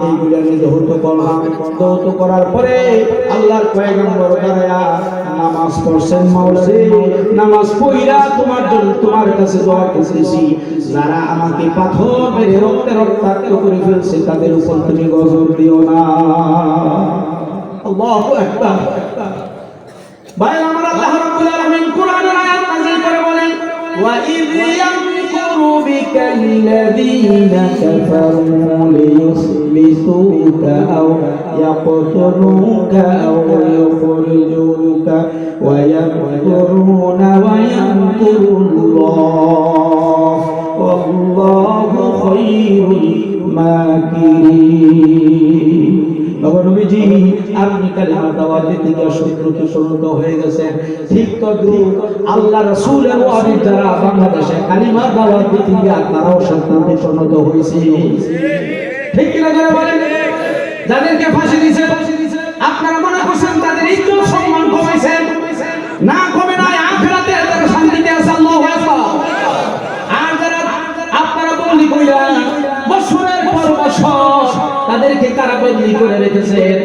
[SPEAKER 1] এইগুলো আমি ধৌত করলাম। ধৌত করার পরে আল্লাহর পয়গম্বর দাঁড়ায়া নামাজ পড়ছেন, মাওলা রে, নামাজ পড়িরা তোমার জন্য তোমার কাছে দোয়া করতেছি, যারা আমাকে পাথর মেরে রক্তে রক্তাক্ত করে ফেলছে তাদের উপর তুমি গজব দিও না। আল্লাহু আকবার। ভাই আমার, আল্লাহ রাব্বুল আলামিন কুরআনের আয়াত নাযিল করে বলেন, ওয়া ইয ইয়ামকুরু বিকাল্লাযীনা কাফারু লিয়ুসবিতুকা আও ইয়াকতুলুকা আও ইউখরিজুকা ওয়া ইয়ামকুরুনা ওয়া ইয়ামকুরুল্লাহ ওয়াল্লাহু খায়রুল মাকিরিন। নবীজি আপনি কালিমা দাওয়াত দিতে গিয়ে শত্রুকে শত্রু হয়ে গেছেন, ঠিক তদ্রুপ আল্লাহ রাসূলের ওয়ারি যারা বাংলাদেশে কালিমা দাওয়াত দিতে গিয়ে তারাও শত্রুকে শত্রু হয়েছে, ঠিক কিনা যারা বলেন? যাদেরকে ফাঁসি দিয়েছে আপনারা মনে করছেন তাদের ইজ্জত সম্মান কমাইছেন? না, কমে নাই, আখিরাতে তারা শান্তিতে আছে। আল্লাহু আকবার। আর যারা আপনারা বলি কইরা বছরের পর বছর তাদেরকে কারাবন্দী করে রেখেছেন,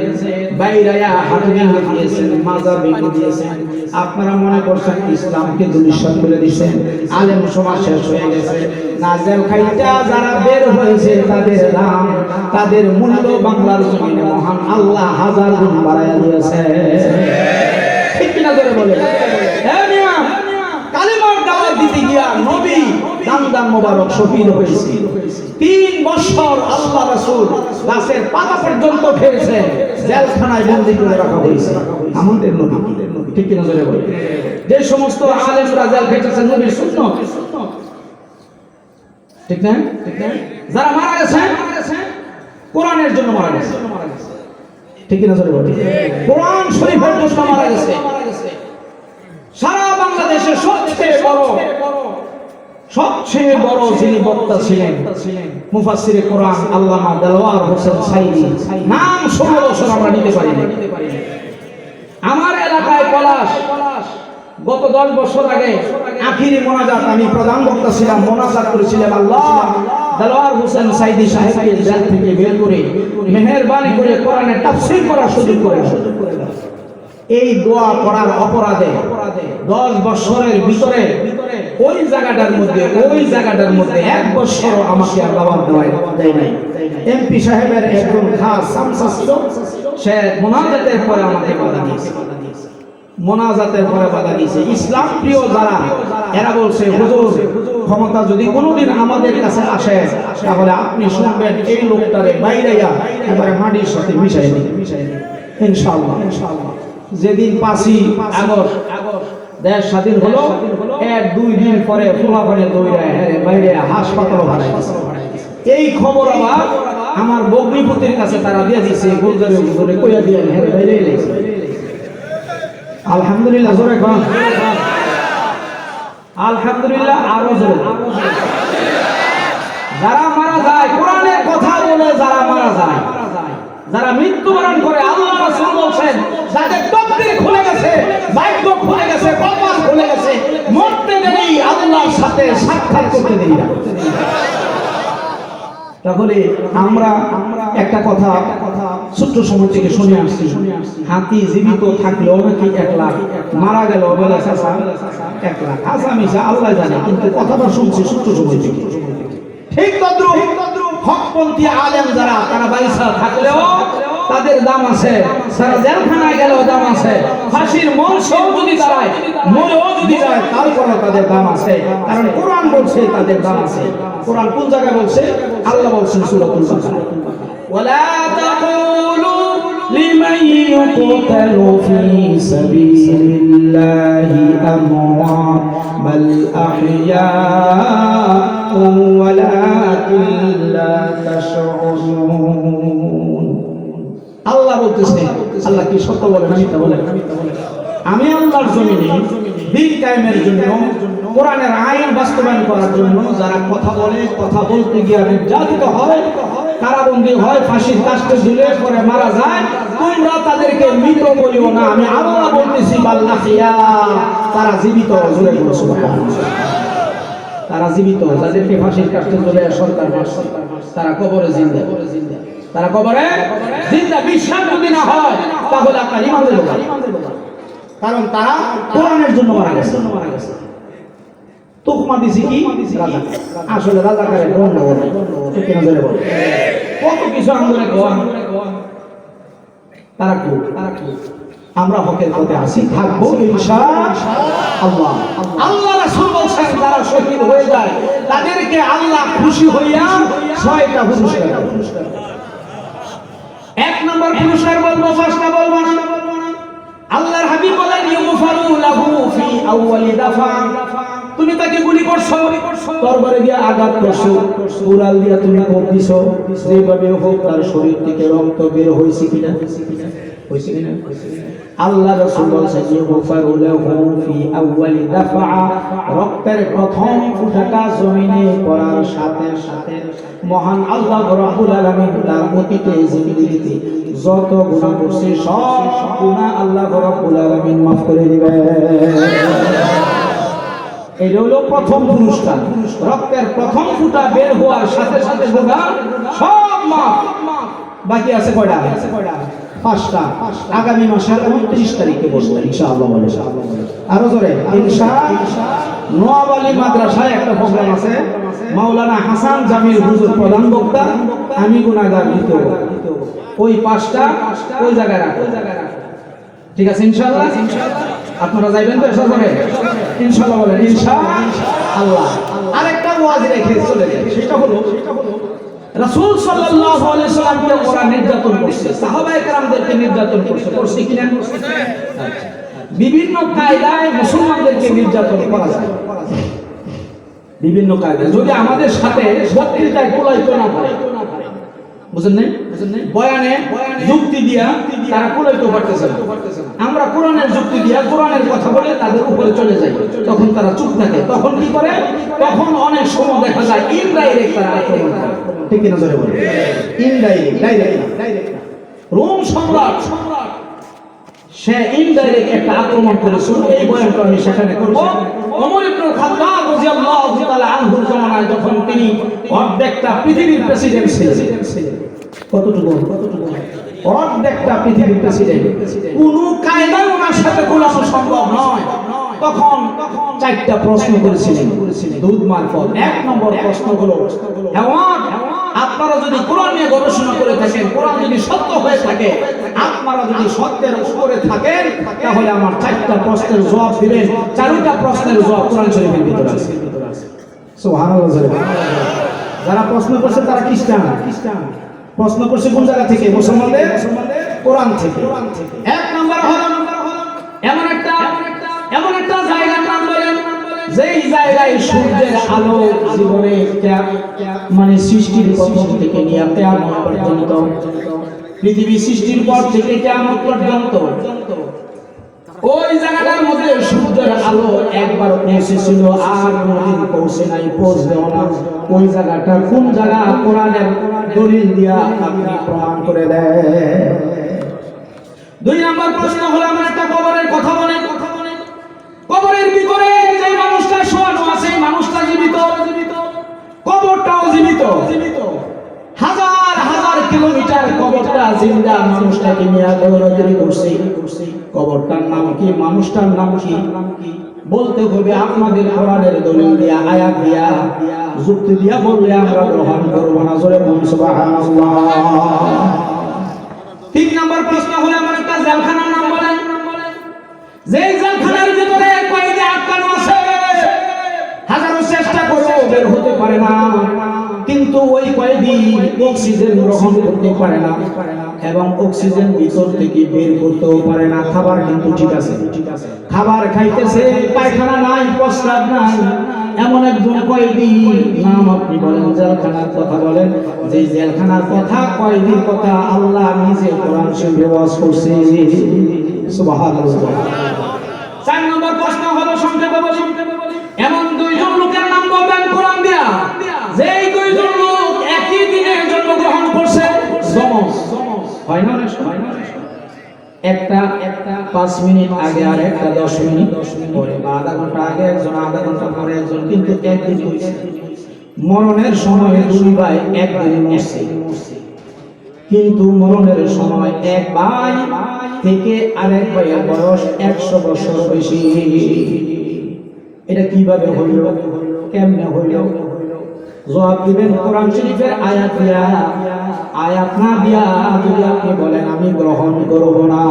[SPEAKER 1] বাইরায়া হাত ভেঙে দিয়েছেন, মাজা ভেঙে দিয়েছেন, আপনারা মনে করছেন ইসলামকে দুলিশাত করে দিয়েছেন, আলেম সমাজ শেষ হয়ে গেছে। নাজেল খাইটা যারা বের হয়েছে তাদের নাম, তাদের মূল্য বাংলার জমিনে মহান আল্লাহ হাজার গুণ বাড়াইয়া দিয়েছে। ঠিক কিনা করে বলে? হ্যাঁ মিয়া, কালিমার দাওয়াত দিতে গিয়া নবী দামদাম মোবারক শহীদ হয়েছে। 3 বছর আল্লাহ রাসূল গাছের পাতা পর্যন্ত খেয়েছে, জেলখানায় বন্দী করে রাখা হয়েছে আমাদের নবী। ঠিক কিনা করে বলে? যে সমস্ত আলেমরা জেল খেটেছে নবীর সুন্নাত, ঠিক না? যারা মারা গেছে কোরআনের জন্য মারা গেছে। ঠিক কিনা করে বলে? কোরআন শরীফের জন্য মারা গেছে। সারা বাংলাদেশে সবচেয়ে বড় যিনি বক্তা ছিলেন মুফাসসিরে কোরআন আল্লামা দেলওয়ার হোসেন সাইদি, নাম 16 বছর আমরা নিতে পারি না। আমার এলাকায় পলাশ গত 10 বছর আগে আখিরি মোনাজাত, আমি প্রধান বক্তা ছিলাম, মোনাজাত করেছিলাম, আল্লাহ দেলওয়ার হোসেন সাইদি সাহেবকে জেল থেকে বের করে মেহেরবানি করে কোরআনের তাফসীর করার সুযোগ করে দাও। এই দোয়া করার অপরাধে 10 বছরের ভিতরে ওই জায়গাটার মধ্যে 1 বছর আমাকে আর দাওয়াত দেয় নাই। এমপি সাহেবের একজন খাস সামসা ছিল, সে মোনাজাতের পরে আমাকে বাধা দিয়েছে। ইসলাম প্রিয় যারা, এরা বলছে হুজুর ক্ষমতা যদি কোনোদিন আমাদের কাছে আসে তাহলে আপনি শুনবেন এই লোকটারে বাইরাইয়া এবারে মাটির সাথে মিশাই দিন ইনশাআল্লাহ। যেদিন 5ই আগস্ট দেশ স্বাধীন হলো, 1-2 দিন পরে ফুলাফানে দৌড়ায় বাইরে হাসপাতাল ভাড়ায়। এই খবর আবার আমার বগ্নিপতির কাছে তারা দিয়ে দিয়েছে, গুলজারে হুজুরে কইয়া দিয়ে বাইরে এলেছে। আলহামদুলিল্লাহ, জোরে কোন আলহামদুলিল্লাহ, আরো জোরে। যারা মারা যায় কোরআনের কথা বলে, যারা মারা যায়, যারা মৃত্যুবরণ করে, আল্লাহ রাসূল বলেন যাদের তকদীর খুলে গেছে, ভাগ্য খুলে গেছে, কপাল খুলে গেছে, মরতে দেরি আল্লাহর সাথে সাক্ষাৎ করতে দেরি না। তাহলে আমরা একটা কথা ছোট্ট সময় থেকে শুনে আসছি, হাতি জীবিত থাকলেও নাকি 1 লাখ, মারা গেল বলে 1 লাখ। আসামিসা আল্লাহ জানে, কিন্তু কথাটা শুনছি ছোট্ট সময় থেকে। ঠিক তদ্রুপ হকপন্থী আলেম যারা, তারা বাইসা থাকলেও তাদের দাম আছে, তারা জেলখানায় গেলেও দাম আছে, ফাঁসির মঞ্চেও যদি দাঁড়ায়, মরেও যদি যায় তারপরও তাদের দাম আছে, কারণ কোরআন বলছে তাদের দাম আছে। কোরআন কোন জায়গায় বলছে? আল্লাহ বলছেন সূরাতুল বাকারা, ওয়ালা তাকুলু লিমান ইউকতালু ফি সাবিলিল্লাহি আমওয়াত বাল আহইয়াউ ওয়ালাকিন লা তাশউরুন। আল্লাহ বলতেছেন, আল্লাহ কি সত্য বলেন না মিথ্যা বলেন? আমি আল্লাহর জমিনে দিন কায়েমের জন্য, কোরআনের আইন বাস্তবায়ন করার জন্য যারা কথা বলে, কথা বলতে গিয়ে নির্যাতিত হয়, কারাবন্দী হয়, ফাঁসির কাস্টে ঝুলে পরে মারা যায়, তোমরা তাদেরকে মৃত বলিও না। আমি আল্লাহ বলতেছি বাল আহইয়া, তারা জীবিত। জোরে বলো সুবহানাল্লাহ। তারা জীবিত, যাদেরকে ফাঁসির কাস্টে ঝুলে সরকার মারছে, তারা কবরে জিন্দা, তারা কবরে জিন্দা। বিশ্বাস যদি না হয় তাহলে আপনার ঈমান দেব, কারণ তারা কোরআনের জন্য মারা গেছে। তুকমা দিছি কি রাজা, আসলে রাজাকারের গন্ধ বলে, ঠিক না? জোরে বলে কত কিছু আন্দোলনে গোয়া, তারা কি আমরা হকের পথে আসি, থাকবো ইনশাআল্লাহ। আল্লাহ রাসূল বলেন যারা শহীদ হয়ে যায় তাদেরকে আল্লাহ খুশি হইয়া 6টা পুরস্কার দেন। 1 নম্বর পুরস্কার বলবো, 5টা বলবো না। আল্লাহর হাবিব বলেন ইউফারু লাহু ফি আউয়ালি দাফা, তুমি তাকে গুলি করছো, তরবারি দিয়ে আঘাত করছো, উড়াল দিয়ে তুমি কোপ দিছো, যেভাবে হোক তার শরীর থেকে রক্ত বের হইছে কিনা, হইছে কিনা? আল্লাহ রাসূল বলেন ইউফারু লাহু ফি আউয়ালি দাফা, রক্তের প্রথম ফুটাটা জমিনে পড়ার সাথে সাথে মহান আল্লাহ রাব্বুল আলামিন তার অতীতে জিন্দেগিতে যত গুনাহ করছে সব গুনাহ আল্লাহ রাব্বুল আলামিন মাফ করে দিবেন। এই হলো প্রথম পুরস্কার। রক্তের প্রথম ফুটা বের হওয়ার সাথে সাথে গুনাহ সব মাফ। বাকি আছে কয়টা? 5টা আগামী মাসের 29 তারিখে বসবেন ইনশাআল্লাহ বলে আরো জোরে ইনশাআল্লাহ। নোয়াবালি মাদ্রাসায় একটা প্রোগ্রাম আছে, মাওলানা হাসান জামিল হুজুর প্রধান বক্তা, আমি গুনাহগার দ্বিতীয় বক্তা। ওই 5টা ওই জায়গায় রাখো, ঠিক আছে ইনশাআল্লাহ। আপনারা যাইবেন তো এসব করে ইনশাআল্লাহ বলেন ইনশাআল্লাহ। আরেকটা ওয়াজ রেখে চলে যায়, সেটা হলো রাসূল সাল্লাল্লাহু আলাইহি সাল্লামকে ওরা নির্যাতন করছে, সাহাবায়ে কেরামদেরকে নির্যাতন করছে, করছে কিনা? আচ্ছা, বিভিন্ন কায়দায় মুসলমানদেরকে নির্যাতন করা যায়, বিভিন্ন কায়দায়। যদি আমাদের সাথে বক্তৃতায় কুলাইতো না পারে, বুঝেন নাই? বয়ানে যুক্তি দিয়া তারা কুলাইতে পারতেছে না, আমরা কোরআনের যুক্তি দিয়া কোরআনের কথা বলে তাদের উপরে চলে যাই, তখন তারা চুপ থাকে। তখন কি করে? তখন অনেক সময় দেখা যায় ইনডাইরেক্ট তারা আক্রমণ করে, ঠিক কিনা জোরে বলে? ইনডাইরেক্ট, ডাইরেক্ট রোম সম্রাট সে ইনডাইরেক্ট একটা আক্রমণ করেছিল। এই বয়ানটা আমি সেখানে করব। ওমর ইবনে খাত্তাব রাদিয়াল্লাহু তাআলা আনহুর জামানায় যখন তিনি অর্ধেকটা পৃথিবীর প্রেসিডেন্ট ছিলেন, কতটুকু অর্ধেকটা পৃথিবীর প্রেসিডেন্ট, কোন কায়দায় ওনার সাথে গোলানো সম্ভব নয়। তখন 4টা প্রশ্ন করেছিলেন দুধ মারফত। 1 নম্বর প্রশ্ন হলো, আপনারা যদি কোরআন নিয়ে গবেষণা করে থাকেন, কোরআন যদি সত্য হয়ে থাকে, আপনারা যদি সত্যের উপরে থাকেন, তাহলে আমার 4টা প্রশ্নের জবাব দিবেন। 4টা প্রশ্নের জবাব কোরআন শরীফের ভিতরে আছে। সুবহানাল্লাহ। যারা প্রশ্ন করছে তারা খ্রিস্টান। প্রশ্ন করছে কোন জায়গা থেকে? মুসলমানদের কোরআন থেকে। 1 নম্বর হলো এমন একটা জায়গার নাম বলেন যেই জায়গায় সূর্যের আলো জীবনে মানে সৃষ্টির প্রথম থেকে নিয়ে কিয়ামত পর্যন্ত, পৃথিবী সৃষ্টির পর থেকে কিয়ামত পর্যন্ত ওই জায়গাটার মধ্যে সূর্যের আলো একবার পৌঁছেছিল, আর কোনদিন পৌঁছে নাই, পৌঁছবেও না। ওই জায়গাটা কোন জায়গা? কোরআনের দলিল দিয়া আপনি প্রমাণ করে দেন। 2 নম্বর প্রশ্ন হলো, আমরা একটা কবরের কথা বলেন। কবরের ভিতরে যে মানুষটা শোয়ানো আছে, মানুষটা জীবিত, কবরটাও জীবিত। হাজার হাজার কিলোমিটার কবরটা জিন্দা, মানুষটাকে নিয়ে দৌড়াদৌড়ি করছে। কবরটার নাম কি? মানুষটার নাম কি? বলতে হবে আপনাদের কোরআনের দলিল দিয়া, আয়াত দিয়া, যুক্তি দিয়া বললে আমরা গ্রহণ করব না। জোরে বলুন সুবহানাল্লাহ। 3 নম্বর প্রশ্ন হলো, আমার একটা জেলখানার নাম বলেন। যেই জেলখানার ভিতরে কয়েদি আটকানো আছে, হাজারো চেষ্টা করেও বের হতে পারে না, কিন্তু ওই কয়েদি অক্সিজেন গ্রহণ করতে পারে না এবং অক্সিজেন ভিতর থেকে বের করতেও পারে না। খাবার কিন্তু ঠিক আছে, খাবার খাইতেছে, পায়খানা নাই, প্রস্রাব নাই, এমন একজন কয়েদি। নাম আপনি বলেন, জেলখানার কথা বলেন। যে জেলখানার কথা, কয়েদির কথা আল্লাহ নিজে কোরআন শরীফে ওয়াজ করছে। সুবহানাল্লাহ। 4 নম্বর প্রশ্ন হলো, সংক্ষেপে বলি, এমন 2 জন লোকের নাম বলবেন কোরআন দিয়া, যেই 2 জন লোক একই দিনে জন্মগ্রহণ করছে। হয় না? একটা 5 মিনিট আগে, আর একটা 10 মিনিট পরে, বা আধা ঘন্টা আগে একজন, আধা ঘন্টা পরে একজন, কিন্তু একদিন হয়েছে। মরণের সময় 2 ভাই একদিনে মরছে, কিন্তু মরণের সময় এক ভাই থেকে আরেক ভাইয়ের বয়স 100 বছর বেশি। এটা কিভাবে হইল? কেমনে হইল? জবাব দিবেন কোরআন শরীফের আয়াত দিয়া। আয়াত না দিয়া যদি আপনি বলেন আমি গ্রহণ করব না।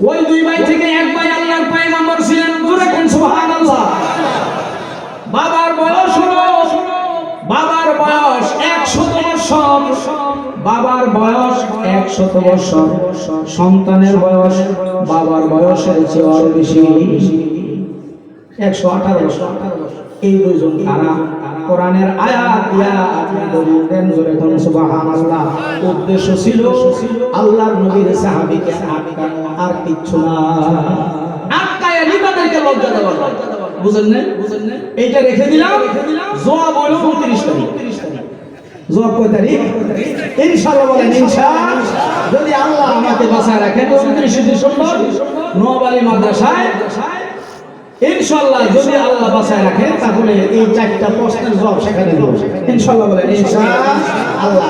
[SPEAKER 1] ওই 2 ভাই থেকে এক ভাই আল্লাহর পয়গম্বর ছিলেন। জোরে কোন সুবহানাল্লাহ। বাবার বয়স হলো, বাবার বয়স 100 বছর, বাবার বয়স 100 বছর, সন্তানের বয়স বাবার বয়সের চেয়ে আরো বেশি, 118 বছর। এই 2 জন তারা কোরআনের আয়াত দিয়া আপনি দলিল দেন। জোরে বলুন সুবহানাল্লাহ। উদ্দেশ্য ছিল আল্লাহর নবীর সাহাবীকে আটকানো, আর কিচ্ছু না। আটকায় তাদেরকে লজ্জা দেওয়া, বুঝেন না? এইটা রেখে দিলাম। জবাব হলো 29 তারিখ। জবাব কয় তারিখ? ইনশাআল্লাহ বলেন ইনশাআল্লাহ। যদি আল্লাহ আমাকে বাঁচায় রাখেন 29 ডিসেম্বর নোয়াবালি মাদ্রাসায় ইনশাআল্লাহ, যদি আল্লাহ বাঁচায় রাখেন, তাহলে এই 4টা প্রশ্নের জবাব সেখানে দেব ইনশাআল্লাহ। বলেন ইনশাআল্লাহ। আল্লাহ